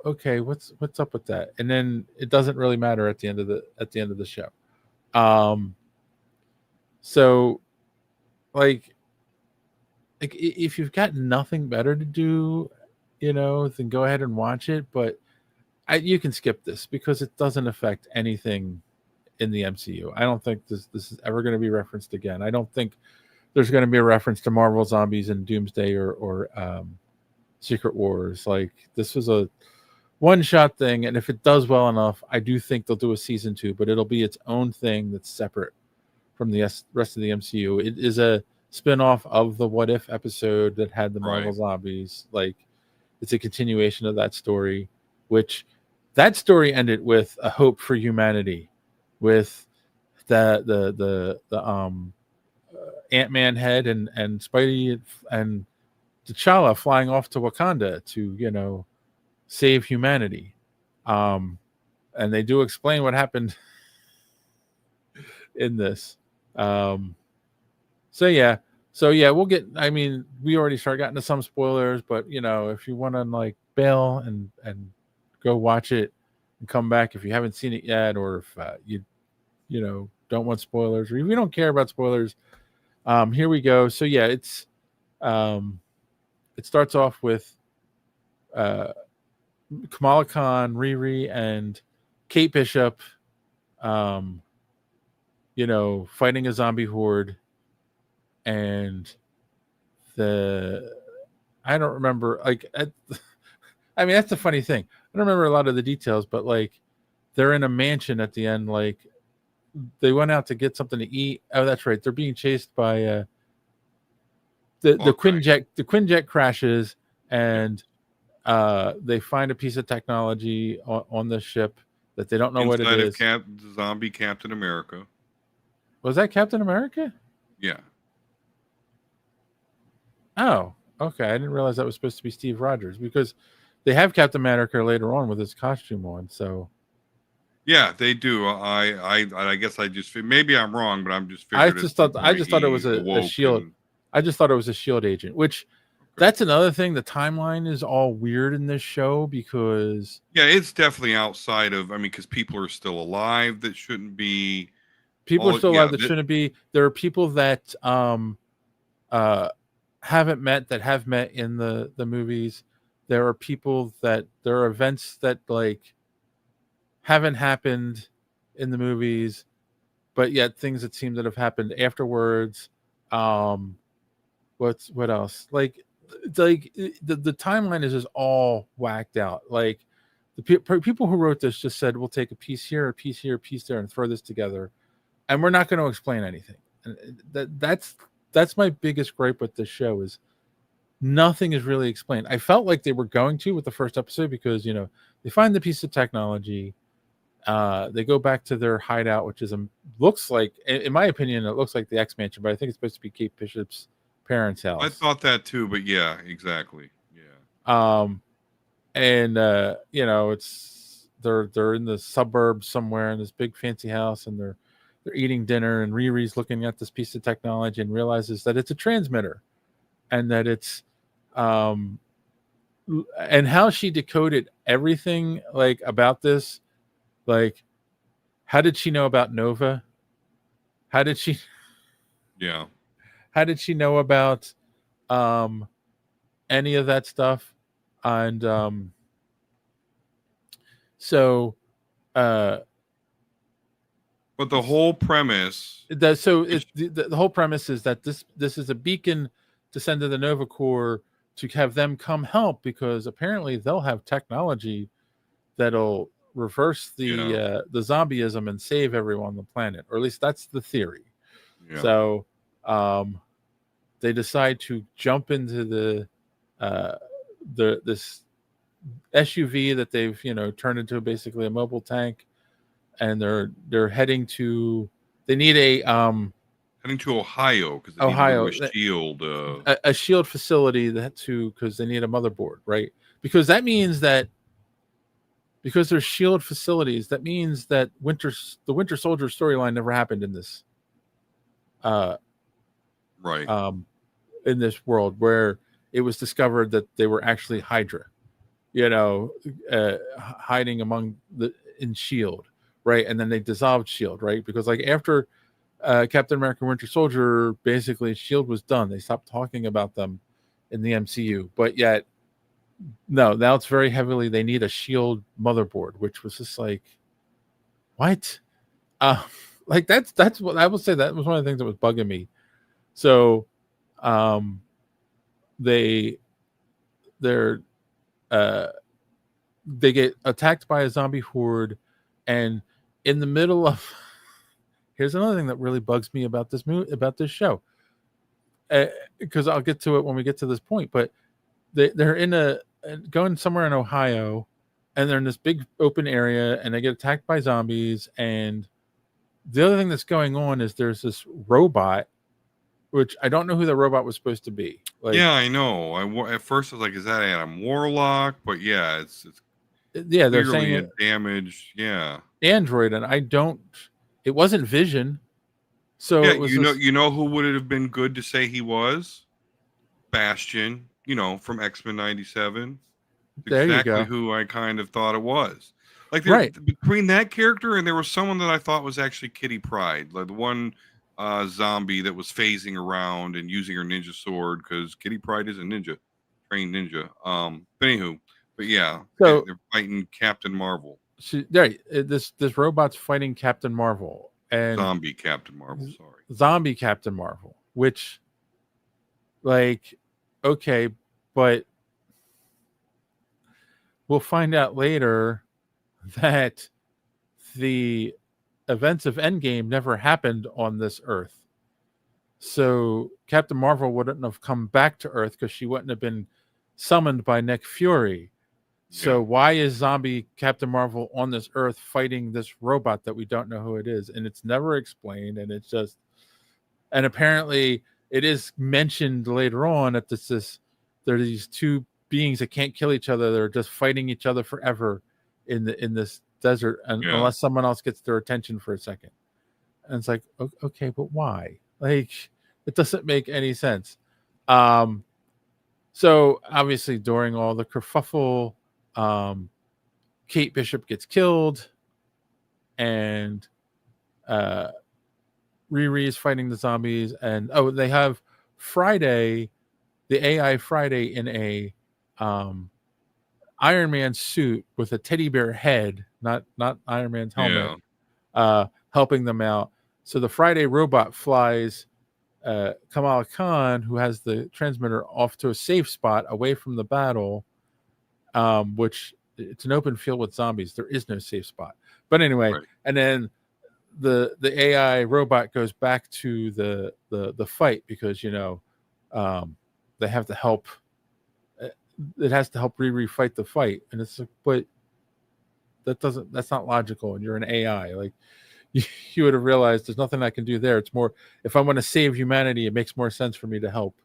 okay, what's up with that? And then it doesn't really matter at the end of the show. Um, so like if you've got nothing better to do, then go ahead and watch it. But you can skip this because it doesn't affect anything in the MCU. I don't think this is ever going to be referenced again. I don't think there's going to be a reference to Marvel Zombies and Doomsday or Secret Wars. Like this was a one shot thing, and if it does well enough, I do think they'll do a season 2, but it'll be its own thing that's separate from the rest of the MCU. It is a spin-off of the What If episode that had the Marvel Right. Zombies. Like it's a continuation of that story, which that story ended with a hope for humanity, with the Ant-Man head and Spidey and T'Challa flying off to Wakanda to save humanity. And they do explain what happened in this. Um, so yeah, we'll get. I mean, we already started getting to some spoilers, but if you want to like bail and go watch it and come back if you haven't seen it yet, or if you don't want spoilers, or if you don't care about spoilers, here we go. So yeah, it starts off with uh, Kamala Khan, Riri, and Kate Bishop, um, fighting a zombie horde, and the I don't remember I mean that's the funny thing. I don't remember a lot of the details, but like they're in a mansion at the end. Like they went out to get something to eat. Oh, that's right. They're being chased by the Hawkeye. Quinjet. The Quinjet crashes, Yeah. and they find a piece of technology on the ship that they don't know what it Inside of is. Zombie Captain America. Was that Captain America? Yeah. Oh, okay. I didn't realize that was supposed to be Steve Rogers because they have Captain America later on with his costume on. So Yeah, they do. I guess I just maybe I'm wrong, but I'm just I figured at just some thought I point just thought it he was a awoke shield. and I just thought it was a shield agent, which okay. that's another thing. The timeline is all weird in this show because Yeah, it's definitely outside of. I mean, because people are still alive that shouldn't be. people are All still yeah, alive that shouldn't be. There are people that uh haven't met that have met in the movies. There are people that there are events that like haven't happened in the movies, but yet things that seem that have happened afterwards. Um, what else? Like the timeline is just all whacked out. Like the people who wrote this just said, "We'll take a piece here, a piece here, a piece there, and throw this together," and we're not going to explain anything. And that's my biggest gripe with this show is nothing is really explained. I felt like they were going to with the first episode because they find the piece of technology. They go back to their hideout, which is looks like, in my opinion, it looks like the X Mansion, but I think it's supposed to be Kate Bishop's parents' I house. thought that too, but yeah, exactly. Yeah. Um, and it's they're in the suburbs somewhere in this big fancy house, and they're eating dinner, and Riri's looking at this piece of technology and realizes that it's a transmitter, and that it's um, and how she decoded everything like about this, like how did she know about Nova? How did she Yeah. how did she know about um any of that stuff? And so uh But the whole premise that so is the whole premise is that this is a beacon to send to the Nova Corps to have them come help because apparently they'll have technology that'll reverse yeah, the zombieism and save everyone on the planet, or at least that's the theory. yeah. So um, they decide to jump into uh, this SUV that they've turned into basically a mobile tank, and they're heading to. They need a heading to Ohio because they need to go Ohio, to a shield. a shield facility because they need a motherboard, right? Because that means that because there's shield facilities, that means that the Winter Soldier storyline never happened in this uh right. in this world where it was discovered that they were actually Hydra, you know, hiding among in Shield, right? And then they dissolved Shield, right? Because like after Captain America Winter Soldier, basically Shield was done. They stopped talking about them in the MCU, but yet no, now it's very heavily they need a Shield motherboard, which was just like what? Uh, like that's what I will say. That was one of the things that was bugging me. So, um, they they're uh they get attacked by a zombie horde, and in the middle of here's another thing that really bugs me about this show, because I'll get to it when we get to this point. But they're in going somewhere in Ohio, and they're in this big open area, and they get attacked by zombies. And the other thing that's going on is there's this robot, which I don't know who the robot was supposed to be. Like, yeah, I know. At first I was like, is that Adam Warlock? But yeah, it's yeah, they're saying clearly a damaged. Yeah. Android, and I don't. It wasn't Vision, so Yeah, it was you know who would it have been good to say he was? Bastion, from X-Men 97. There you Exactly go. who I kind of thought it was. Like Right. between that character and there was someone that I thought was actually Kitty Pryde, like the one zombie that was phasing around and using her ninja sword because Kitty Pryde is a ninja, trained ninja. But anywho, but yeah, So they're fighting Captain Marvel, this robot's fighting Captain Marvel and zombie Captain Marvel. Sorry, zombie Captain Marvel, which, like, okay, but we'll find out later that the events of Endgame never happened on this Earth. So Captain Marvel wouldn't have come back to Earth because she wouldn't have been summoned by Nick Fury. So why is zombie Captain Marvel on this Earth fighting this robot that we don't know who it is? And it's never explained. And it's just, and apparently it is mentioned later on that there are these two beings that can't kill each other. They're just fighting each other forever in this desert, unless someone else gets their attention for a second. And it's like, okay, but why? Like, it doesn't make any sense. So obviously during all the kerfuffle, Kate Bishop gets killed, and Riri is fighting the zombies, and they have Friday, the AI Friday, in a Iron Man suit with a teddy bear head, not Iron Man's helmet, helping them out. So the Friday robot flies Kamala Khan, who has the transmitter, off to a safe spot away from the battle, which it's an open field with zombies. There is no safe spot. But anyway, and then the AI robot goes back to the fight because they have to help. It has to help Riri fight the fight, and it's like, but that's not logical. And you're an AI, like you would have realized there's nothing I can do there. It's more, if I want to save humanity, it makes more sense for me to help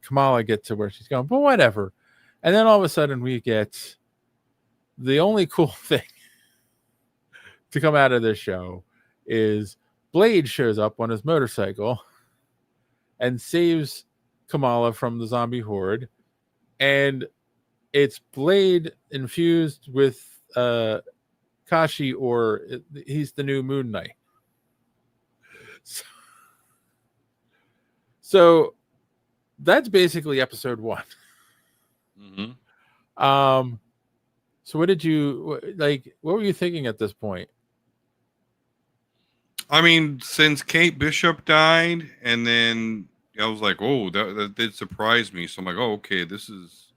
Kamala get to where she's going. But whatever. And then all of a sudden we get the only cool thing to come out of this show is Blade shows up on his motorcycle and saves Kamala from the zombie horde. And it's Blade infused with Kashi, or he's the new Moon Knight. So that's basically episode 1. Mm-hmm. So what did you like? What were you thinking at this point? I mean, since Kate Bishop died, and then I was like, oh, that did surprise me. So I'm like, oh, okay, this is,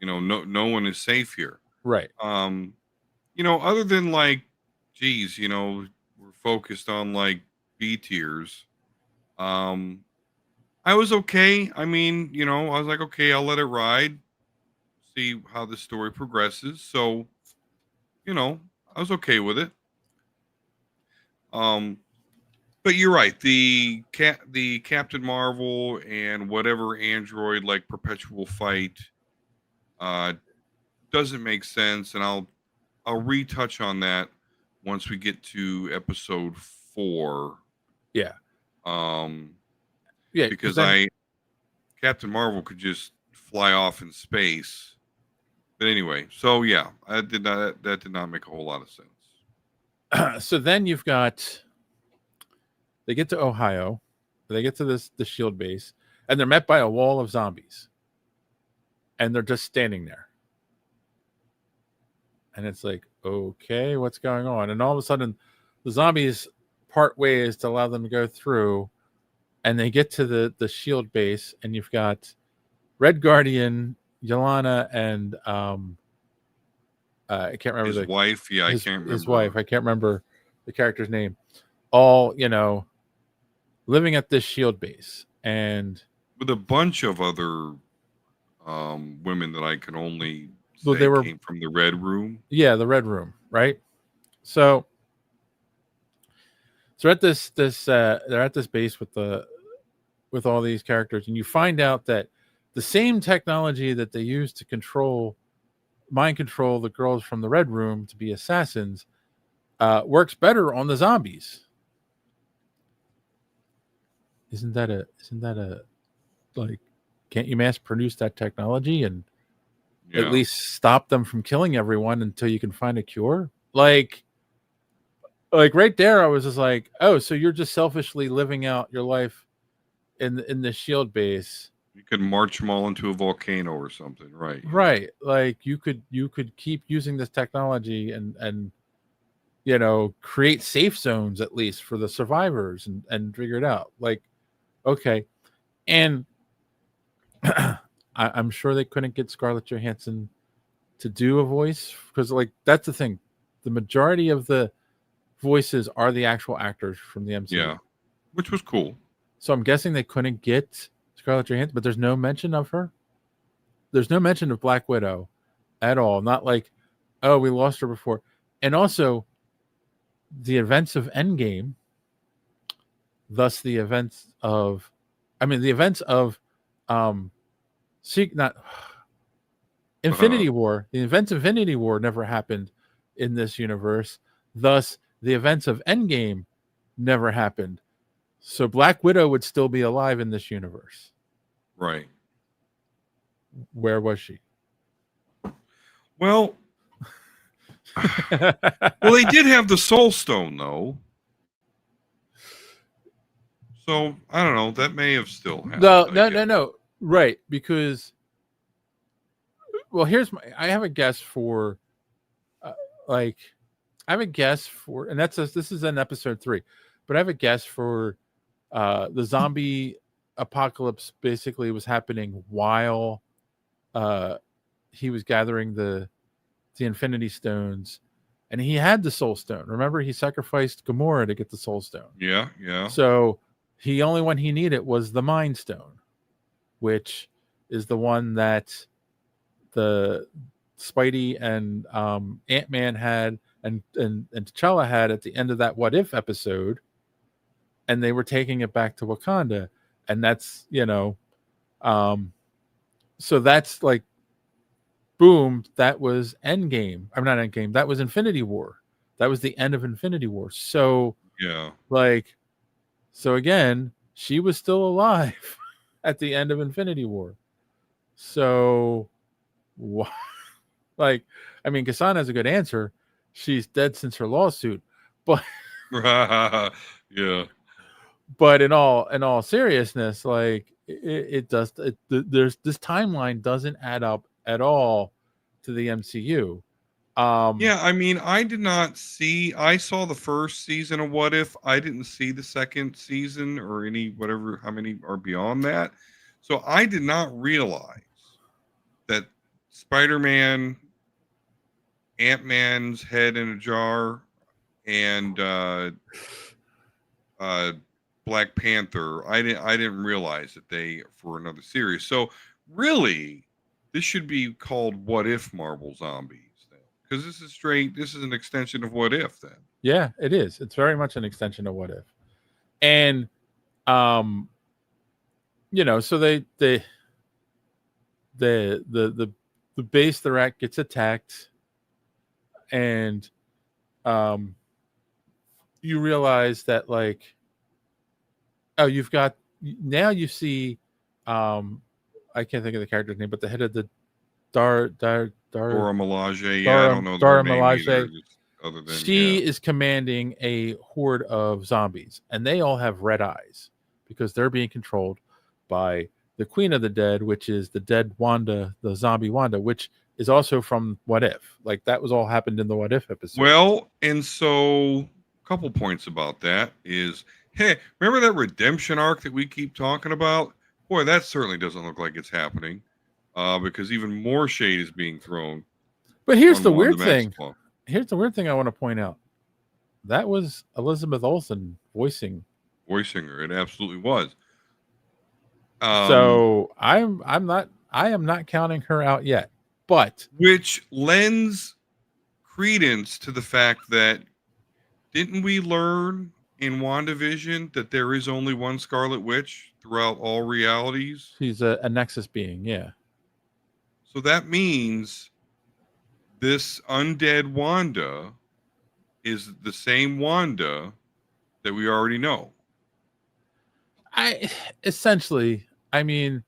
no one is safe here. Right. Other than like, geez, we're focused on like B tiers. I was okay. I mean, I was like, okay, I'll let it ride, see how the story progresses. So, I was okay with it. But you're right. The Captain Marvel and whatever android like perpetual fight uh, doesn't make sense, and I'll retouch on that once we get to episode 4. Yeah, Um, yeah, because because then I Captain Marvel could just fly off in space. But anyway, so yeah, that did not make a whole lot of sense. so then you've got they get to Ohio, they get to the Shield base, and they're met by a wall of zombies, and they're just standing there, and it's like, okay, what's going on? And all of a sudden, the zombies part ways to allow them to go through, and they get to the Shield base, and you've got Red Guardian, Yelena, and I can't remember His wife, yeah, I can't remember his wife. I can't remember the character's name. All living at this Shield base, and with a bunch of other women that I can only say they were came from the Red Room. Yeah, the Red Room, right? So at this they're at this base with all these characters, and you find out that the same technology that they use to mind control the girls from the Red Room to be assassins works better on the zombies. Isn't that a like, can't you mass produce that technology and at least stop them from killing everyone until you can find a cure? Like right there, I was just like, oh, so you're just selfishly living out your life in the Shield base. You could march them all into a volcano or something, right? Right. Like you could keep using this technology and create safe zones at least for the survivors and figure it out. Like, okay. And I'm sure they couldn't get Scarlett Johansson to do a voice, because like that's the thing. The majority of the voices are the actual actors from the MCU. Yeah. Which was cool. So I'm guessing they couldn't get Scarlett Johansson, but there's no mention of her. There's no mention of Black Widow at all. Not like, oh, we lost her before. And also, the events of Endgame, thus the events of Infinity War. The events of Infinity War never happened in this universe. Thus, the events of Endgame never happened. So Black Widow would still be alive in this universe. Right. Where was she? Well, they did have the Soul Stone, though. So, I don't know. That may have still happened. No. Right, because... Well, I have a guess for... I have a guess for... And this is in episode 3. But I have a guess for the zombie apocalypse basically was happening while he was gathering the Infinity Stones, and he had the Soul Stone. Remember, he sacrificed Gamora to get the Soul Stone. Yeah. So the only one he needed was the Mind Stone, which is the one that the Spidey and Ant-Man had and T'Challa had at the end of that What If episode, and they were taking it back to Wakanda, and that's so that's like, boom, that was Endgame. I'm not Endgame. That was Infinity War. That was the end of Infinity War. So yeah, so again, she was still alive at the end of Infinity War. So, Kassan has a good answer. She's dead since her lawsuit, but yeah. But in all seriousness, there's this timeline doesn't add up at all to the MCU. I did not see. I saw the first season of What If. I didn't see the second season or how many are beyond that. So I did not realize that Spider-Man, Ant-Man's head in a jar, and Black Panther. I didn't realize that they for another series. So really, this should be called What If Marvel Zombies, then, because this is an extension of What If. Then yeah, it is. It's very much an extension of What If, And so the base they're at gets attacked, and you realize that, like, oh, you've got, now you see, I can't think of the character's name, but the head of the Dora Milaje. Yeah, I Dara, don't know Dara their name either. Milaje. Just other than She is commanding a horde of zombies, and they all have red eyes because they're being controlled by the Queen of the Dead, which is the dead Wanda, the zombie Wanda, which is also from What If. Like, that was all happened in the What If episode. Well, and so a couple points about that is, hey, remember that redemption arc that we keep talking about? Boy, that certainly doesn't look like it's happening, because even more shade is being thrown. But here's the Wanda weird thing. Maximoff. Here's the weird thing I want to point out. That was Elizabeth Olsen voicing her. It absolutely was. So I am not counting her out yet. But which lends credence to the fact that, didn't we learn in WandaVision that there is only one Scarlet Witch throughout all realities? She's a Nexus being, yeah. So that means this undead Wanda is the same Wanda that we already know. Essentially, I mean,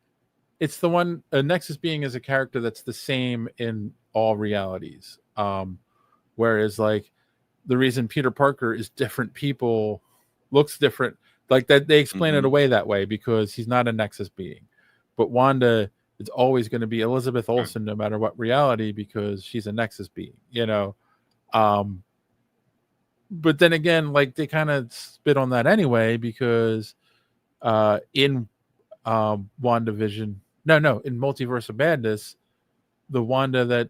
it's the one, a Nexus being is a character that's the same in all realities. Whereas, like, the reason Peter Parker is different people, looks different, like that, they explain it away that way because he's not a Nexus being. But Wanda is always going to be Elizabeth Olsen no matter what reality because she's a Nexus being, But then again, like, they kind of spit on that anyway because in WandaVision, in Multiverse of Madness, the Wanda that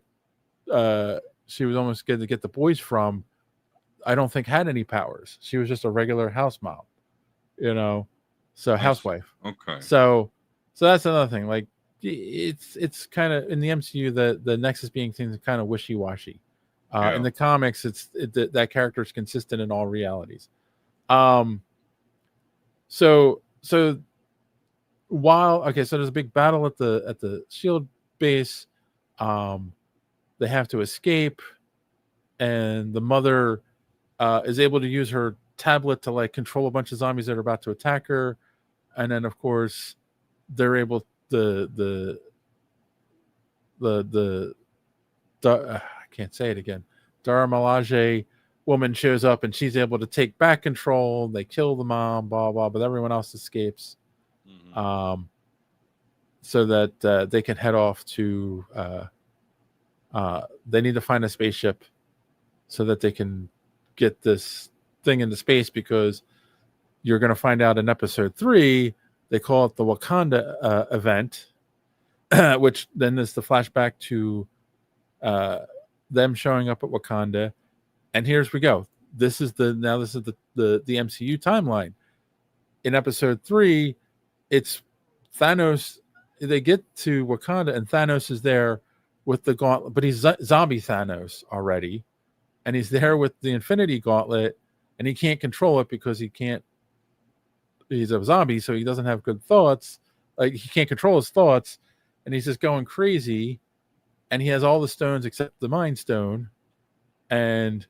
she was almost going to get the boys from, I don't think had any powers. She was just a regular house mom, housewife. Okay. So that's another thing. Like, it's kind of in the MCU, the Nexus being things are kind of wishy-washy. In the comics, that character is consistent in all realities. So there's a big battle at the Shield base. They have to escape, and the mother is able to use her tablet to, like, control a bunch of zombies that are about to attack her, and then of course they're able I can't say it again. Dara Milaje woman shows up and she's able to take back control. They kill the mom, blah blah, but everyone else escapes. So that they can head off to. They need to find a spaceship so that they can get this thing into space, because you're going to find out in episode 3 they call it the Wakanda event, which then is the flashback to them showing up at Wakanda. And here's we go. This is the MCU timeline. In episode 3, it's Thanos. They get to Wakanda and Thanos is there with the gauntlet, but he's zombie Thanos already, and he's there with the Infinity Gauntlet, and he can't control it because he's a zombie, so he doesn't have good thoughts. Like, he can't control his thoughts, and he's just going crazy, and he has all the stones except the Mind Stone. And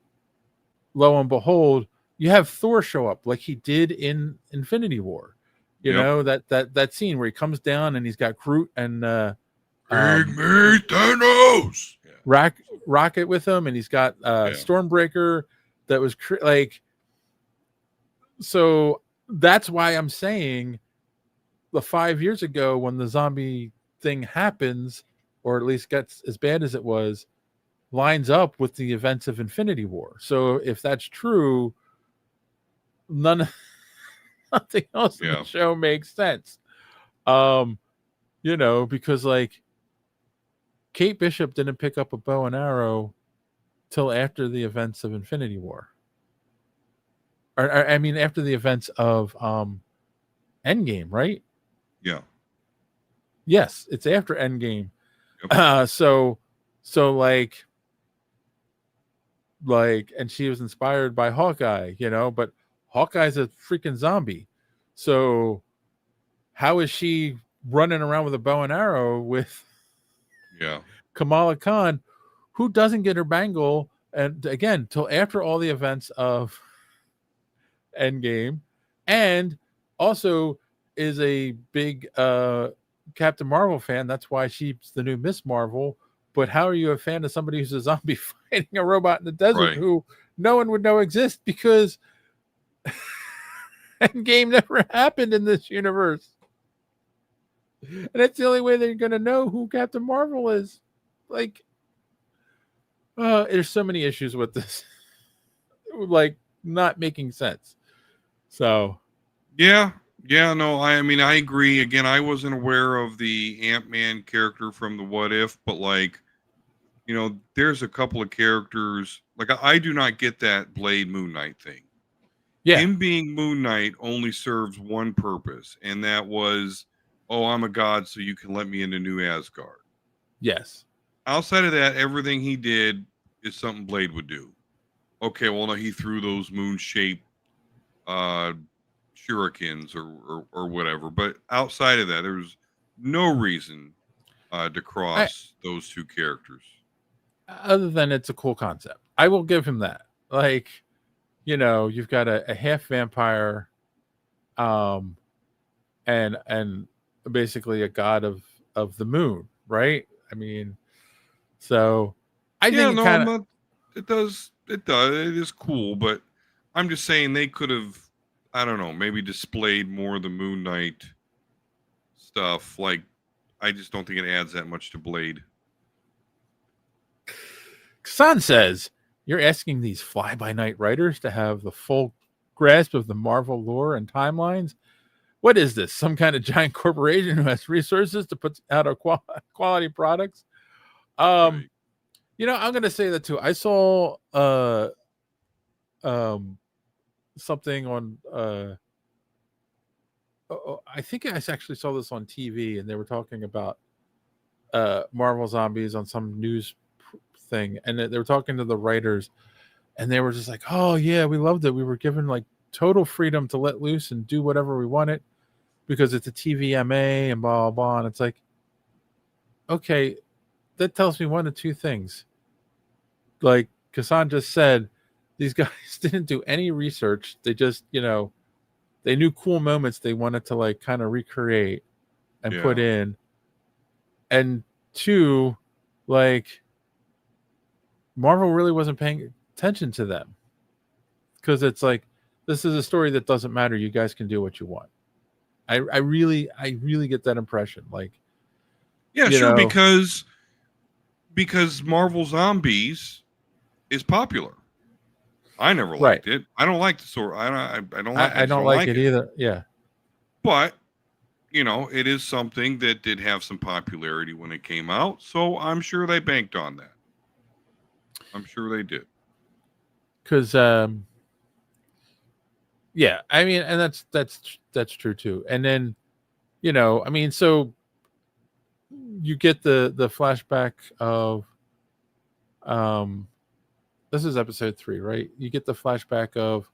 lo and behold, you have Thor show up like he did in Infinity War. You know, that scene where he comes down and he's got Groot and Bring me Thanos! Rocket with him, and he's got Stormbreaker that was so that's why I'm saying the 5 years ago when the zombie thing happens, or at least gets as bad as it was, lines up with the events of Infinity War. So if that's true, nothing else in the show makes sense. Because, like, Kate Bishop didn't pick up a bow and arrow till after the events of Infinity War. After the events of Endgame, right? Yeah. Yes, it's after Endgame. Yep. So like, and she was inspired by Hawkeye, but Hawkeye's a freaking zombie. So how is she running around with a bow and arrow with Yeah. Kamala Khan, who doesn't get her bangle? And again, till after all the events of Endgame, and also is a big Captain Marvel fan. That's why she's the new Miss Marvel. But how are you a fan of somebody who's a zombie fighting a robot in the desert Right. who no one would know exists because Endgame never happened in this universe? And that's the only way they're going to know who Captain Marvel is. Like, there's so many issues with this, like not making sense. So, Yeah. Yeah. No, I mean, I agree. Again, I wasn't aware of the Ant-Man character from the What If, but like, there's a couple of characters. Like, I do not get that Blade Moon Knight thing. yeah, Him being Moon Knight only serves one purpose, and that was, oh, I'm a god, so you can let me into New Asgard. yes. Outside of that, everything he did is something Blade would do. Okay, well, no, he threw those moon-shaped uh, shurikens or whatever. But outside of that, there's no reason to I, cross those two characters. other than it's a cool concept. I will give him that. Like, you've got a half vampire, um, and basically a god of the moon, right? I mean, so I Yeah, think it no, kind I'm of not. It is cool, but I'm just saying they could have, I don't know, maybe displayed more of the Moon Knight stuff. Like, I just don't think it adds that much to Blade. San says you're asking these fly by night writers to have the full grasp of the Marvel lore and timelines. What is this? Some kind of giant corporation who has resources to put out a quality products? Um, Right. I'm gonna say that too. I saw um something on I think I actually saw this on TV, and they were talking about Marvel Zombies on some news thing, and they were talking to the writers, and they were just like, "Oh yeah, we loved it. We were given like total freedom to let loose and do whatever we wanted because it's a TVMA and blah blah blah." And it's like, okay, that tells me one of two things. Like Kassan just said, these guys didn't do any research. They just, they knew cool moments they wanted to like kind of recreate and put Yeah. in. And two, like Marvel really wasn't paying attention to them because it's like this is a story that doesn't matter. You guys can do what you want. I really get that impression. Like, Yeah, you sure, know, because Marvel Zombies is popular. I never right. liked it. I don't like the sort. I don't like. I I just don't don't like like it it. either. Yeah. But it is something that did have some popularity when it came out. So I'm sure they banked on that. I'm sure they did. Cause yeah, I mean, and that's true too. And then, I mean, so you get the flashback of um this is episode 3, right? You get the flashback of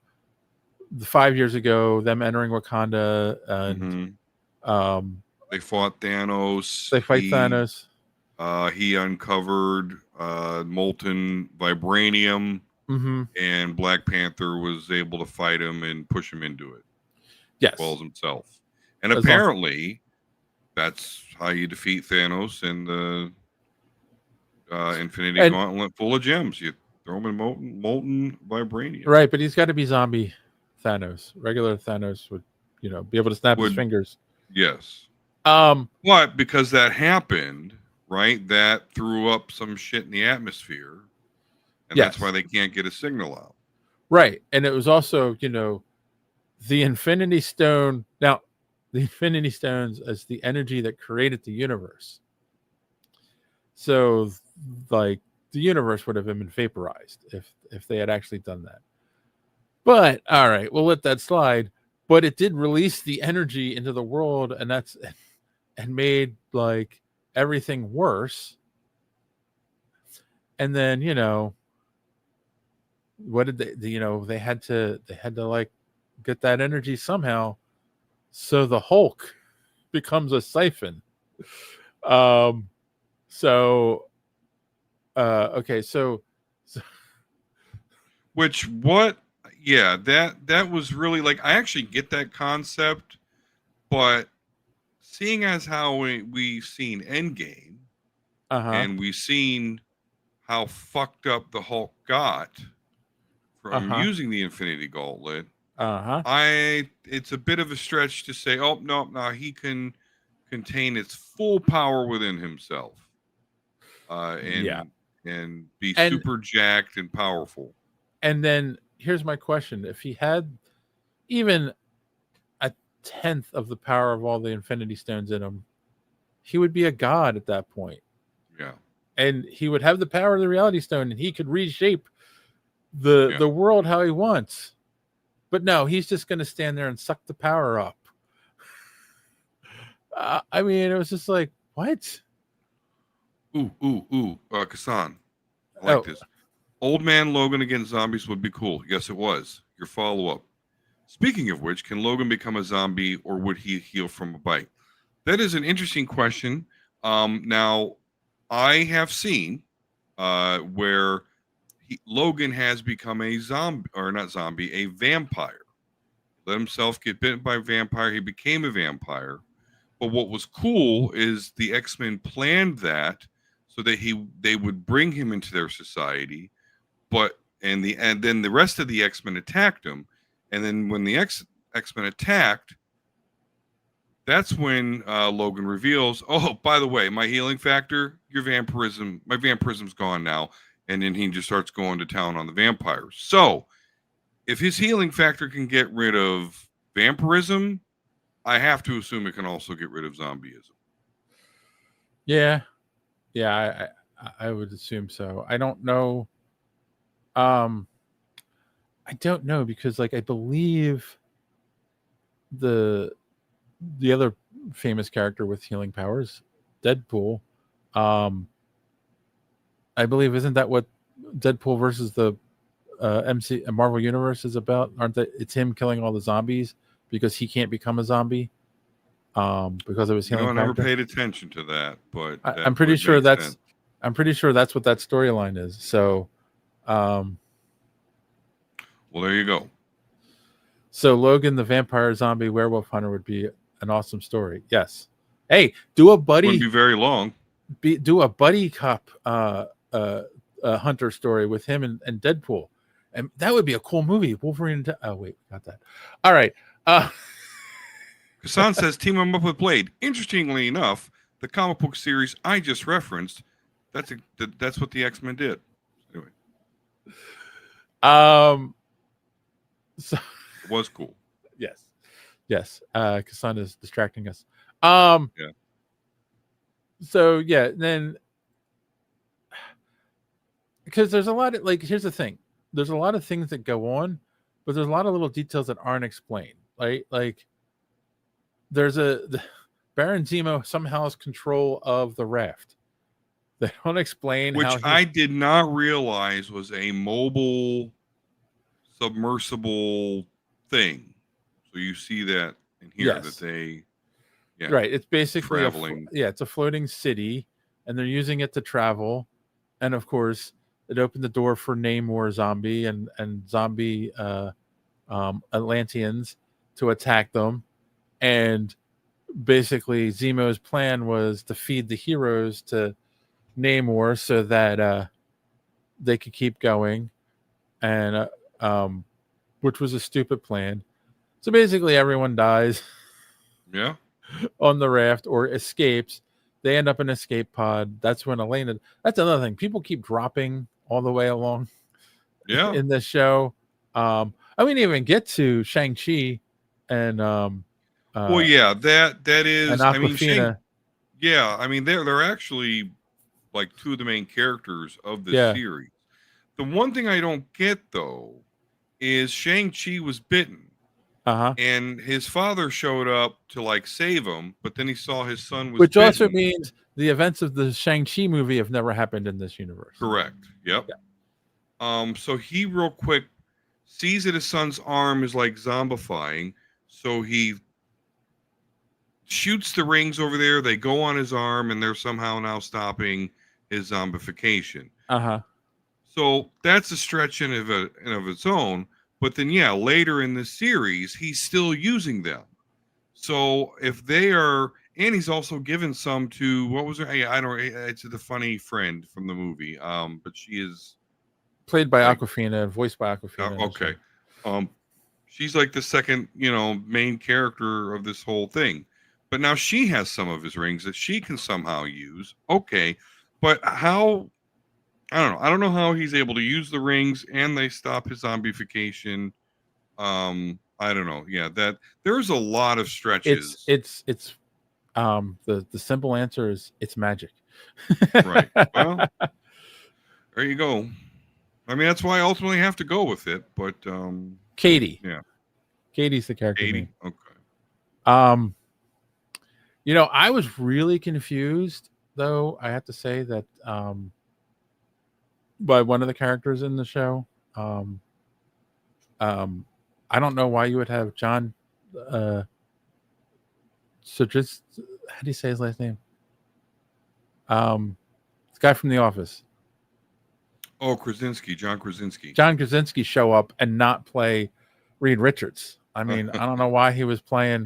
the 5 years ago, them entering Wakanda, and Hmm. um They fought Thanos. they fight Thanos. He uncovered molten vibranium, Mm-hmm. and Black Panther was able to fight him and push him into it, as well as Yes. himself. And As long apparently, that's how you defeat Thanos in the Infinity and Gauntlet full of gems. You throw him in molten vibranium. right, but he's got to be zombie Thanos. Regular Thanos would, be able to snap his Would fingers. Yes, Um, but because that happened, right? That threw up some shit in the atmosphere, and that's why yes. they can't get a signal out. Right. And it was also, the Infinity Stone. Now, the Infinity Stones as the energy that created the universe. So, like, the universe would have been vaporized if they had actually done that. But all right, we'll let that slide. But it did release the energy into the world, and made like everything worse. And then, what did they had to like get that energy somehow. So the Hulk becomes a siphon. Um, so okay, so Which what? Yeah, that was really like I actually get that concept, but seeing as how we've seen Endgame uh-huh, and we've seen how fucked up the Hulk got from uh-huh, using the Infinity Gauntlet, uh-huh. it's a bit of a stretch to say, oh no, he can contain its full power within himself, uh, Yeah. and and be And super jacked and powerful. then here's my question. If he had even a tenth of the power of all the Infinity Stones in him, he would be a god at that point. Yeah, And he would have the power of the Reality Stone, and he could reshape yeah. the world how he wants. But no, he's just going to stand there and suck the power up. I mean, it was just like, what? Ooh, Kassan, I like Oh, this. Old Man Logan against zombies would be cool. Yes, it was. Your follow up. Speaking of which, can Logan become a zombie or would he heal from a bite? That is an interesting question. Now, I have seen where Logan has become a zombie, or not zombie, a vampire. Let himself get bitten by a vampire. He became a vampire. But what was cool is the X-Men planned that so that they would bring him into their society, but and then the rest of the X-Men attacked him, and then when the X-Men attacked, that's when Logan reveals, "Oh, by the way, my healing factor, my vampirism's gone now," and then he just starts going to town on the vampires. So, if his healing factor can get rid of vampirism, I have to assume it can also get rid of zombieism. yeah. Yeah, I would assume so. I don't know. Um, I don't know because, like, I believe the other famous character with healing powers, Deadpool. I believe isn't that what Deadpool versus the Marvel Universe is about? Aren't they? It's him killing all the zombies because he can't become a zombie because of his You know, healing I never factor. paid attention to that, but that I'm pretty would sure make that's sense. I'm pretty sure that's what that storyline is. So, um, Well, there you go. so Logan, the vampire zombie werewolf hunter, would be an awesome story. Yes. Hey, do a Wouldn't buddy be very long. do a buddy cop hunter story with him and Deadpool, and that would be a cool movie. Wolverine. Oh wait, we got that. All right. Uh, Kassan says, team him up with Blade. Interestingly enough, the comic book series I just referenced, that's what the X-Men did. Anyway, so it was cool. yes. Kassan is distracting us. Um. Yeah. So yeah, then because there's a lot of like here's the thing, there's a lot of things that go on, but there's a lot of little details that aren't explained. Right, like there's Baron Zemo somehow has control of the raft. They don't explain Which how he. I did not realize was a mobile submersible thing. So you see that in here that Yes, they, yeah, right. It's basically traveling. it's a floating city, and they're using it to travel, and of course, it opened the door for Namor zombie and zombie Atlanteans to attack them, and basically Zemo's plan was to feed the heroes to Namor so that they could keep going, and which was a stupid plan. So basically, everyone dies Yeah. on the raft or escapes. They end up in an escape pod. That's when Elena. That's another thing. People keep dropping all the way along Yeah. in this show. I didn't even get to Shang-Chi and Well, uh, yeah, that and is, I mean, Aquafina. yeah, I mean, they're actually like two of the main characters of this Yeah. series. The one thing I don't get though is Shang-Chi was bitten Uh huh. and his father showed up to like save him, but then he saw his son was Which also bitten. means the events of the Shang-Chi movie have never happened in this universe. Correct. Yep. Yeah. So he real quick sees that his son's arm is like zombifying, so he shoots the rings over there. They go on his arm, and they're somehow now stopping his zombification. Uh-huh. So that's a stretch in of its own. But then, yeah, later in the series, he's still using them. So if they are, and he's also given some to what was her? I don't. It's the funny friend from the movie. But she is Played by like Aquafina, voiced by Aquafina. okay. Um, she's like the second, main character of this whole thing. But now she has some of his rings that she can somehow use. Okay, but how? I don't know. I don't know how he's able to use the rings and they stop his zombification. I don't know. Yeah, that there's a lot of stretches. It's the simple answer is it's magic. Right. Well, there you go. I mean, that's why I ultimately have to go with it. But Katie. yeah, Katie's the character Katie. name. Okay. I was really confused though. I have to say that by one of the characters in the show. I don't know why you would have John. So just how do you say his last name? This guy from The Office. Oh, Krasinski, John Krasinski. John Krasinski show up and not play Reed Richards. I mean, I don't know why he was playing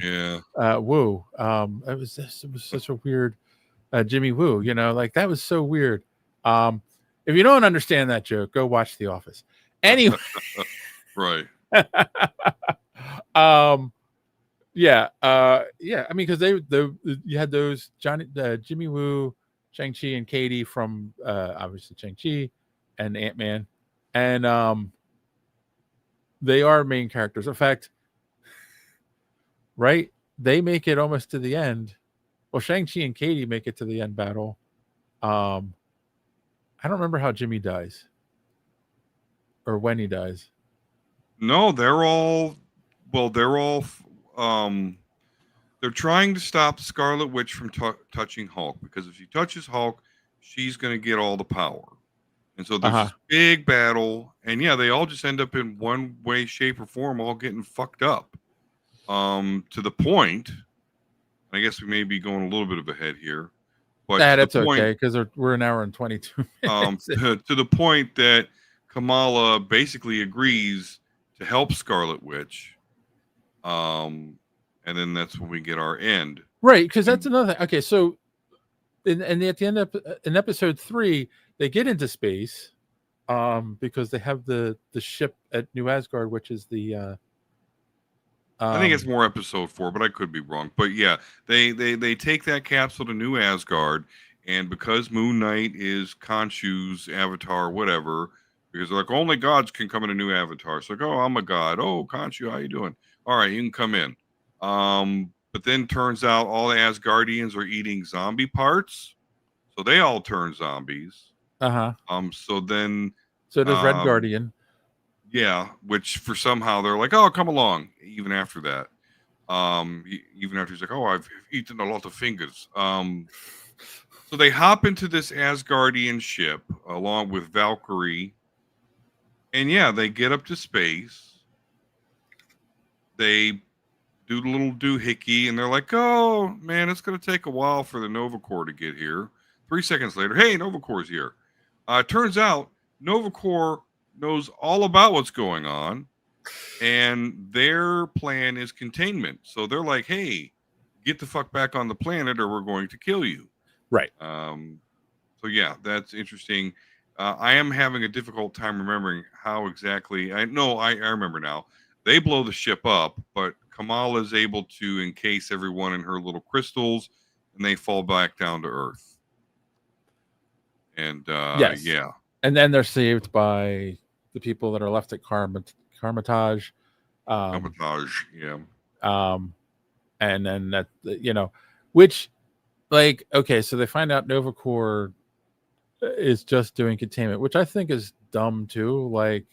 Woo. It was such a weird Jimmy Woo. Like that was so weird. If you don't understand that joke, go watch The Office. Anyway, right. Yeah. I mean, because you had those Jimmy Woo, Shang-Chi, and Katie from obviously Shang-Chi and Ant-Man, and they are main characters. In fact, right? They make it almost to the end. Well, Shang-Chi and Katie make it to the end battle. I don't remember how Jimmy dies or when he dies. No, they're all they're trying to stop Scarlet Witch from touching Hulk, because if she touches Hulk, she's going to get all the power. And so there's this big battle, and yeah, they all just end up in one way, shape, or form, all getting fucked up. To the point, I guess we may be going a little bit of ahead here, but that's okay because we're an hour and 22 minutes. To the point that Kamala basically agrees to help Scarlet Witch, and then that's when we get our end. Right, because that's another thing. Okay, so and at the end of in episode 3, they get into space because they have the ship at New Asgard, which is the I think it's more episode 4, but I could be wrong. But yeah, they take that capsule to New Asgard, and because Moon Knight is Khonshu's avatar, whatever, because they're like, only gods can come in a new avatar. It's like, oh, I'm a god. Oh, Khonshu, how you doing? All right, you can come in. But then turns out all the Asgardians are eating zombie parts, so they all turn zombies. So does Red Guardian. Yeah, which for somehow they're like, oh, come along. Even after that, even after he's like, oh, I've eaten a lot of fingers. So they hop into this Asgardian ship along with Valkyrie, and yeah, they get up to space. They do the little doohickey, and they're like, oh man, it's gonna take a while for the Nova Corps to get here. 3 seconds later, hey, Nova Corps is here. Turns out Nova Corps knows all about what's going on, and their plan is containment. So they're like, hey, get the fuck back on the planet or we're going to kill you. Right. So yeah, that's interesting. I am having a difficult time remembering how exactly. I remember now. They blow the ship up, but Kamala is able to encase everyone in her little crystals, and they fall back down to Earth. And yes. Yeah. And then they're saved by the people that are left at Carmitage. Carmitage, yeah. And then that, which, like, okay, so they find out Nova Corps is just doing containment, which I think is dumb too. Like,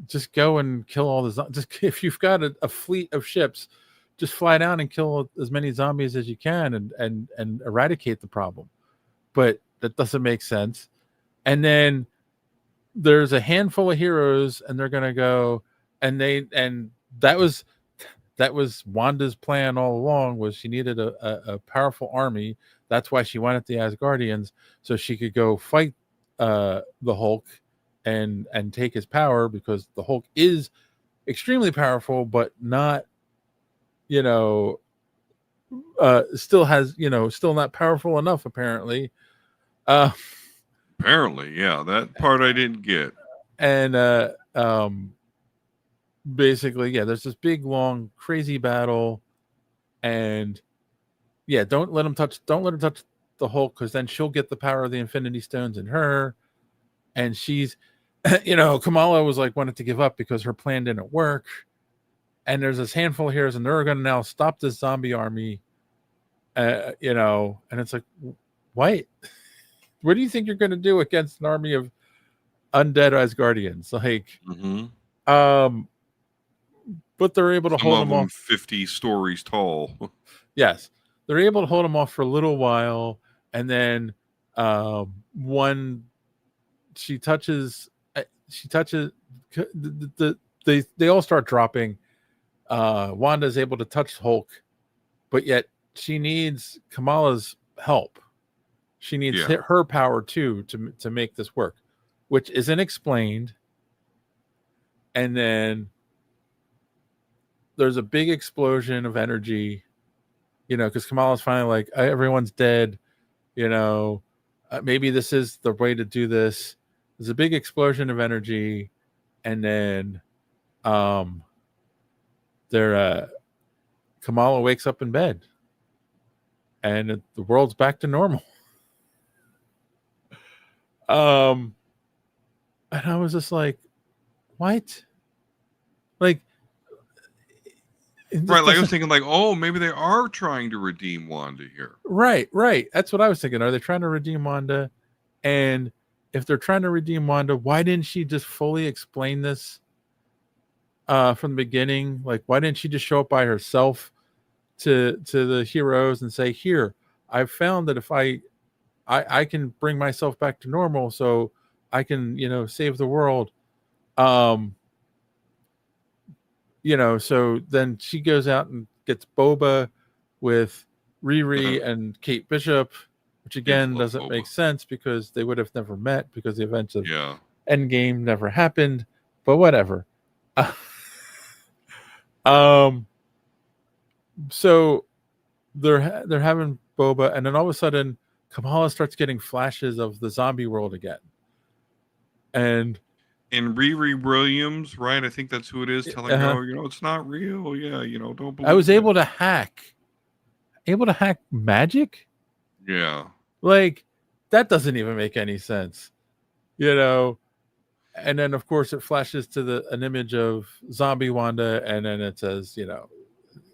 just go and kill all the just if you've got a fleet of ships, just fly down and kill as many zombies as you can and eradicate the problem. But that doesn't make sense. And then there's a handful of heroes, and they're gonna go, and that was Wanda's plan all along. Was she needed a powerful army. That's why she wanted the Asgardians, so she could go fight the Hulk and take his power, because the Hulk is extremely powerful, but not, you know, still has, still not powerful enough, apparently. Uh, Apparently, yeah, that part I didn't get. and basically, yeah, there's this big, long, crazy battle, and yeah, don't let her touch the Hulk, because then she'll get the power of the Infinity Stones in her, and she's, Kamala was like wanted to give up because her plan didn't work, and there's this handful of heroes, and they're going to now stop this zombie army, and it's like, what? What do you think you're going to do against an army of undead Asgardians? Like, but they're able to Some hold of them them off. 50 stories tall. Yes, they're able to hold them off for a little while, and then one she touches they all start dropping. Wanda is able to touch Hulk, but yet she needs Kamala's help. She needs her power too to make this work, which isn't explained. And then there's a big explosion of energy, because Kamala's finally like, everyone's dead, maybe this is the way to do this. There's a big explosion of energy, and then Kamala wakes up in bed, and the world's back to normal. And I was just like, what? Like, right, like I was thinking, like, oh, maybe they are trying to redeem Wanda here. Right. That's what I was thinking. Are they trying to redeem Wanda? And if they're trying to redeem Wanda, why didn't she just fully explain this from the beginning? Like, why didn't she just show up by herself to the heroes and say, here, I've found that if I can bring myself back to normal, so I can, save the world. So then she goes out and gets boba with Riri and Kate Bishop, which again doesn't make sense because they would have never met, because the events of Endgame never happened. But whatever. So they're having boba, and then all of a sudden Kamala starts getting flashes of the zombie world again. And Riri Williams, right? I think that's who it is, telling her, it's not real. Yeah, don't believe I was able to hack magic. Yeah. Like, that doesn't even make any sense. And then of course it flashes to an image of zombie Wanda, and then it says,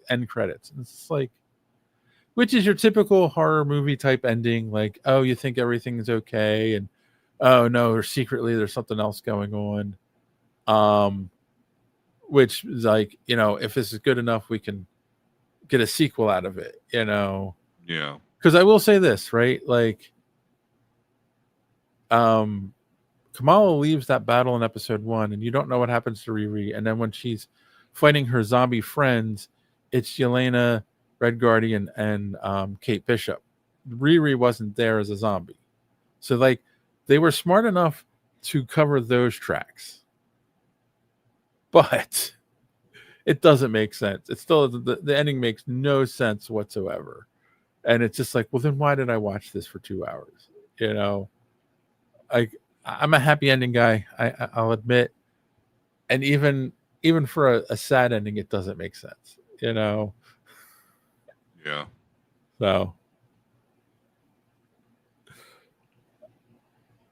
end credits. And it's like, which is your typical horror movie type ending, like, oh, you think everything's okay, and oh no, or secretly there's something else going on. Which is like, if this is good enough, we can get a sequel out of it, Yeah. Because I will say this, right? Like, Kamala leaves that battle in episode 1, and you don't know what happens to Riri. And then when she's fighting her zombie friends, it's Yelena, Red Guardian, and Kate Bishop. Riri wasn't there as a zombie. So, like, they were smart enough to cover those tracks. But it doesn't make sense. It's still, the ending makes no sense whatsoever. And it's just like, well, then why did I watch this for 2 hours? Like, I'm a happy ending guy, I'll admit. And even for a sad ending, it doesn't make sense, Yeah. So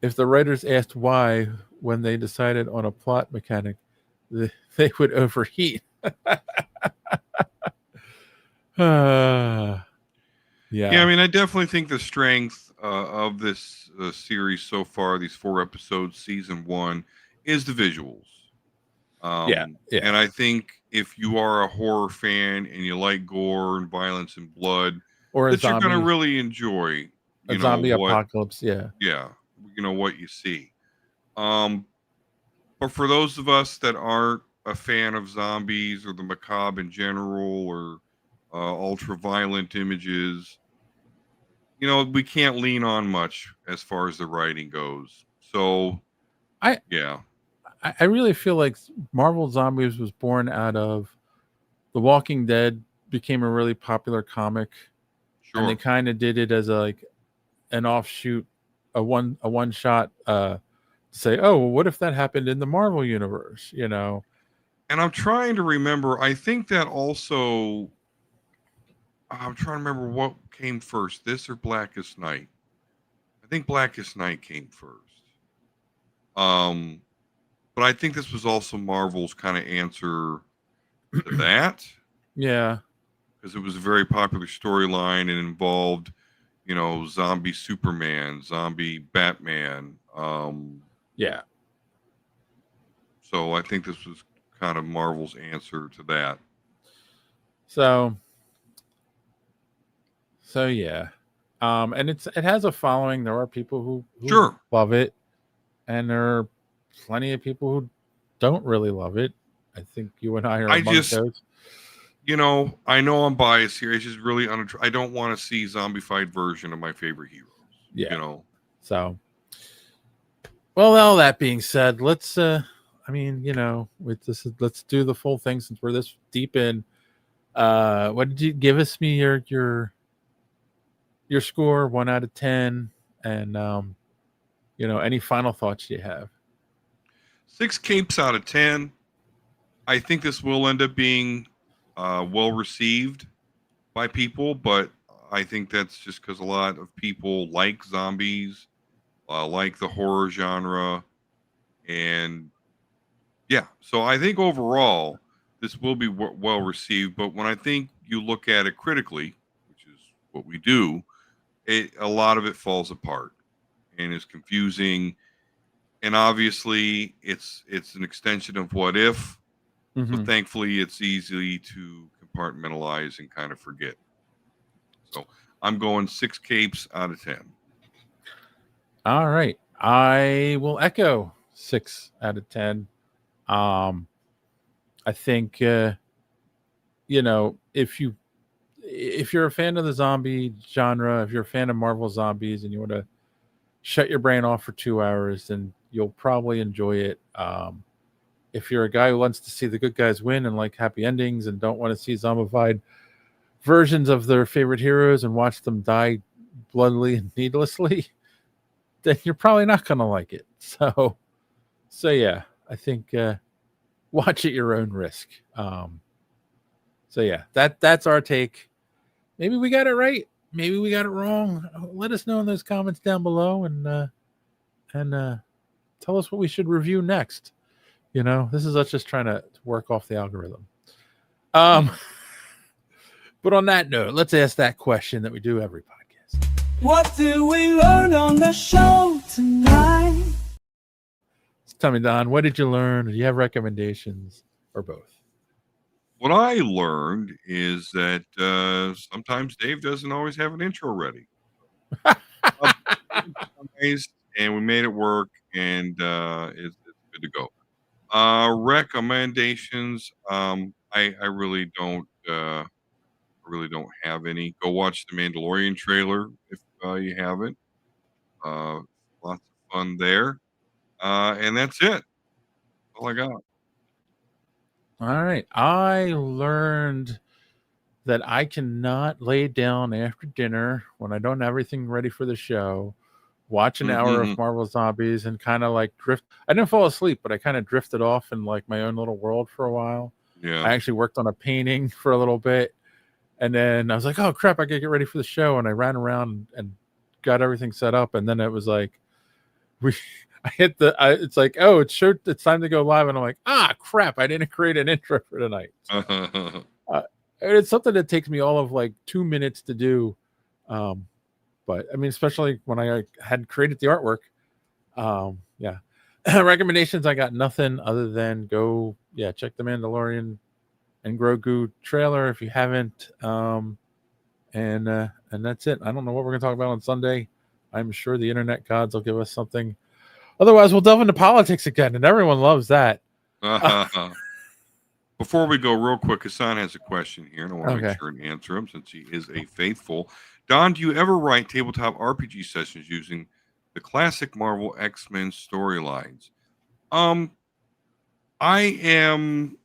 if the writers asked why when they decided on a plot mechanic, they would overheat. Yeah, I mean, I definitely think the strength of this series so far, these 4 episodes, season 1, is the visuals. And I think if you are a horror fan and you like gore and violence and blood, or that you're going to really enjoy a zombie apocalypse. Yeah, what you see. But for those of us that aren't a fan of zombies or the macabre in general or ultra violent images, we can't lean on much as far as the writing goes. So, I yeah, I really feel like Marvel Zombies was born out of The Walking Dead became a really popular comic, and they sure. kind of did it as an offshoot, a one shot to say, oh, well, what if that happened in the Marvel universe? And I'm trying to remember. I think that also, I'm trying to remember what came first, this or Blackest Night. I think Blackest Night came first. Um, but I think this was also Marvel's kind of answer to that Yeah, because it was a very popular storyline and involved, zombie Superman, zombie Batman. yeah. So I think this was kind of Marvel's answer to that. So yeah, and it has a following. There are people who Sure. love it, and there are plenty of people who don't really love it. I think you and I are I among just, those. I know I'm biased here. It's just really I don't want to see zombified version of my favorite heroes. Yeah. So, well, all that being said, let's with this, let's do the full thing since we're this deep in. What did you give us? Me your score, 1 out of 10, and any final thoughts you have? 6 capes out of 10. I think this will end up being well received by people, but I think that's just because a lot of people like zombies, like the horror genre, and yeah. So I think overall this will be well received. But when I think you look at it critically, which is what we do, a lot of it falls apart and is confusing. And obviously, it's an extension of What If. So Mm-hmm. thankfully, it's easy to compartmentalize and kind of forget. So I'm going 6 capes out of 10. All right, I will echo 6 out of 10. Um, I think if you're a fan of the zombie genre, if you're a fan of Marvel zombies, and you want to shut your brain off for 2 hours, then you'll probably enjoy it. If you're a guy who wants to see the good guys win and like happy endings and don't want to see zombified versions of their favorite heroes and watch them die bloodily and needlessly, then you're probably not going to like it. So yeah, I think watch at your own risk. So yeah, that's our take. Maybe we got it right. Maybe we got it wrong. Let us know in those comments down below, and tell us what we should review next. This is us just trying to work off the algorithm. But on that note, let's ask that question that we do every podcast. What did we learn on the show tonight? Tell me, Don, what did you learn? Do you have recommendations or both? What I learned is that sometimes Dave doesn't always have an intro ready. And we made it work, and it's good to go. Recommendations. I really don't have any. Go watch the Mandalorian trailer if you haven't. Lots of fun there. And that's it. All I got. All right. I learned that I cannot lay down after dinner when I don't have everything ready for the show, watch an hour of Marvel Zombies, and kind of like drift. I didn't fall asleep, but I kind of drifted off in like my own little world for a while. Yeah. I actually worked on a painting for a little bit. And then I was like, oh crap, I gotta get ready for the show. And I ran around and got everything set up. And then it was like, I hit it's like, oh, it's time to go live. And I'm like, crap, I didn't create an intro for tonight. It's something that takes me all of like 2 minutes to do. But I mean, especially when I had created the artwork. Yeah. Recommendations, I got nothing other than check the Mandalorian and Grogu trailer if you haven't. And that's it. I don't know what we're gonna talk about on Sunday. I'm sure the internet gods will give us something Otherwise, we'll delve into politics again, and everyone loves that. Before we go, real quick, Hassan has a question here, and I want to Okay. make sure and answer him since he is a faithful. Don, do you ever write tabletop RPG sessions using the classic Marvel X-Men storylines? I am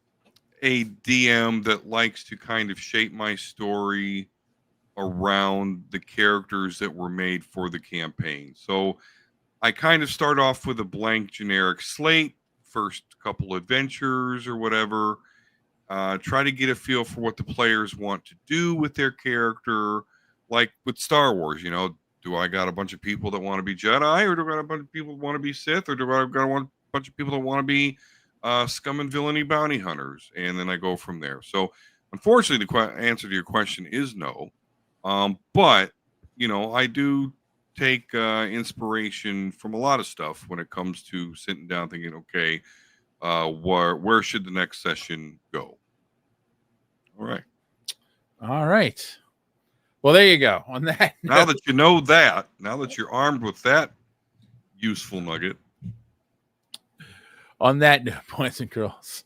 a DM that likes to kind of shape my story around the characters that were made for the campaign. So I kind of start off with a blank generic slate, first couple adventures or whatever. Try to get a feel for what the players want to do with their character. Like with Star Wars, you know, do I got a bunch of people that want to be Jedi, or do I got a bunch of people that want to be Sith, or do I got a bunch of people that want to be scum and villainy bounty hunters? And then I go from there. So unfortunately, the answer to your question is no. But, you know, I do take inspiration from a lot of stuff when it comes to sitting down thinking, okay, where should the next session go? All right. Well, there you go. On that, Now that you know that, now that you're armed with that useful nugget. On that note, boys and girls,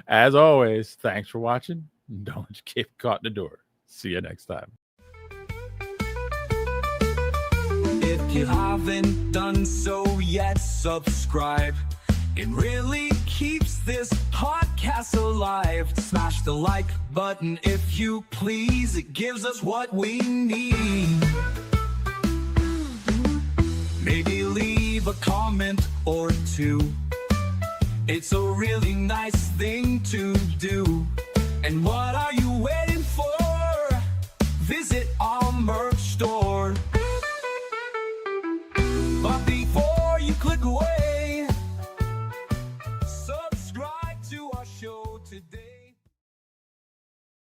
as always, thanks for watching. Don't get caught in the door. See you next time. If you haven't done so yet, subscribe. It really keeps this podcast alive. Smash the like button if you please. It gives us what we need. Maybe leave a comment or two. It's a really nice thing to do. And what are you waiting for? Visit our merch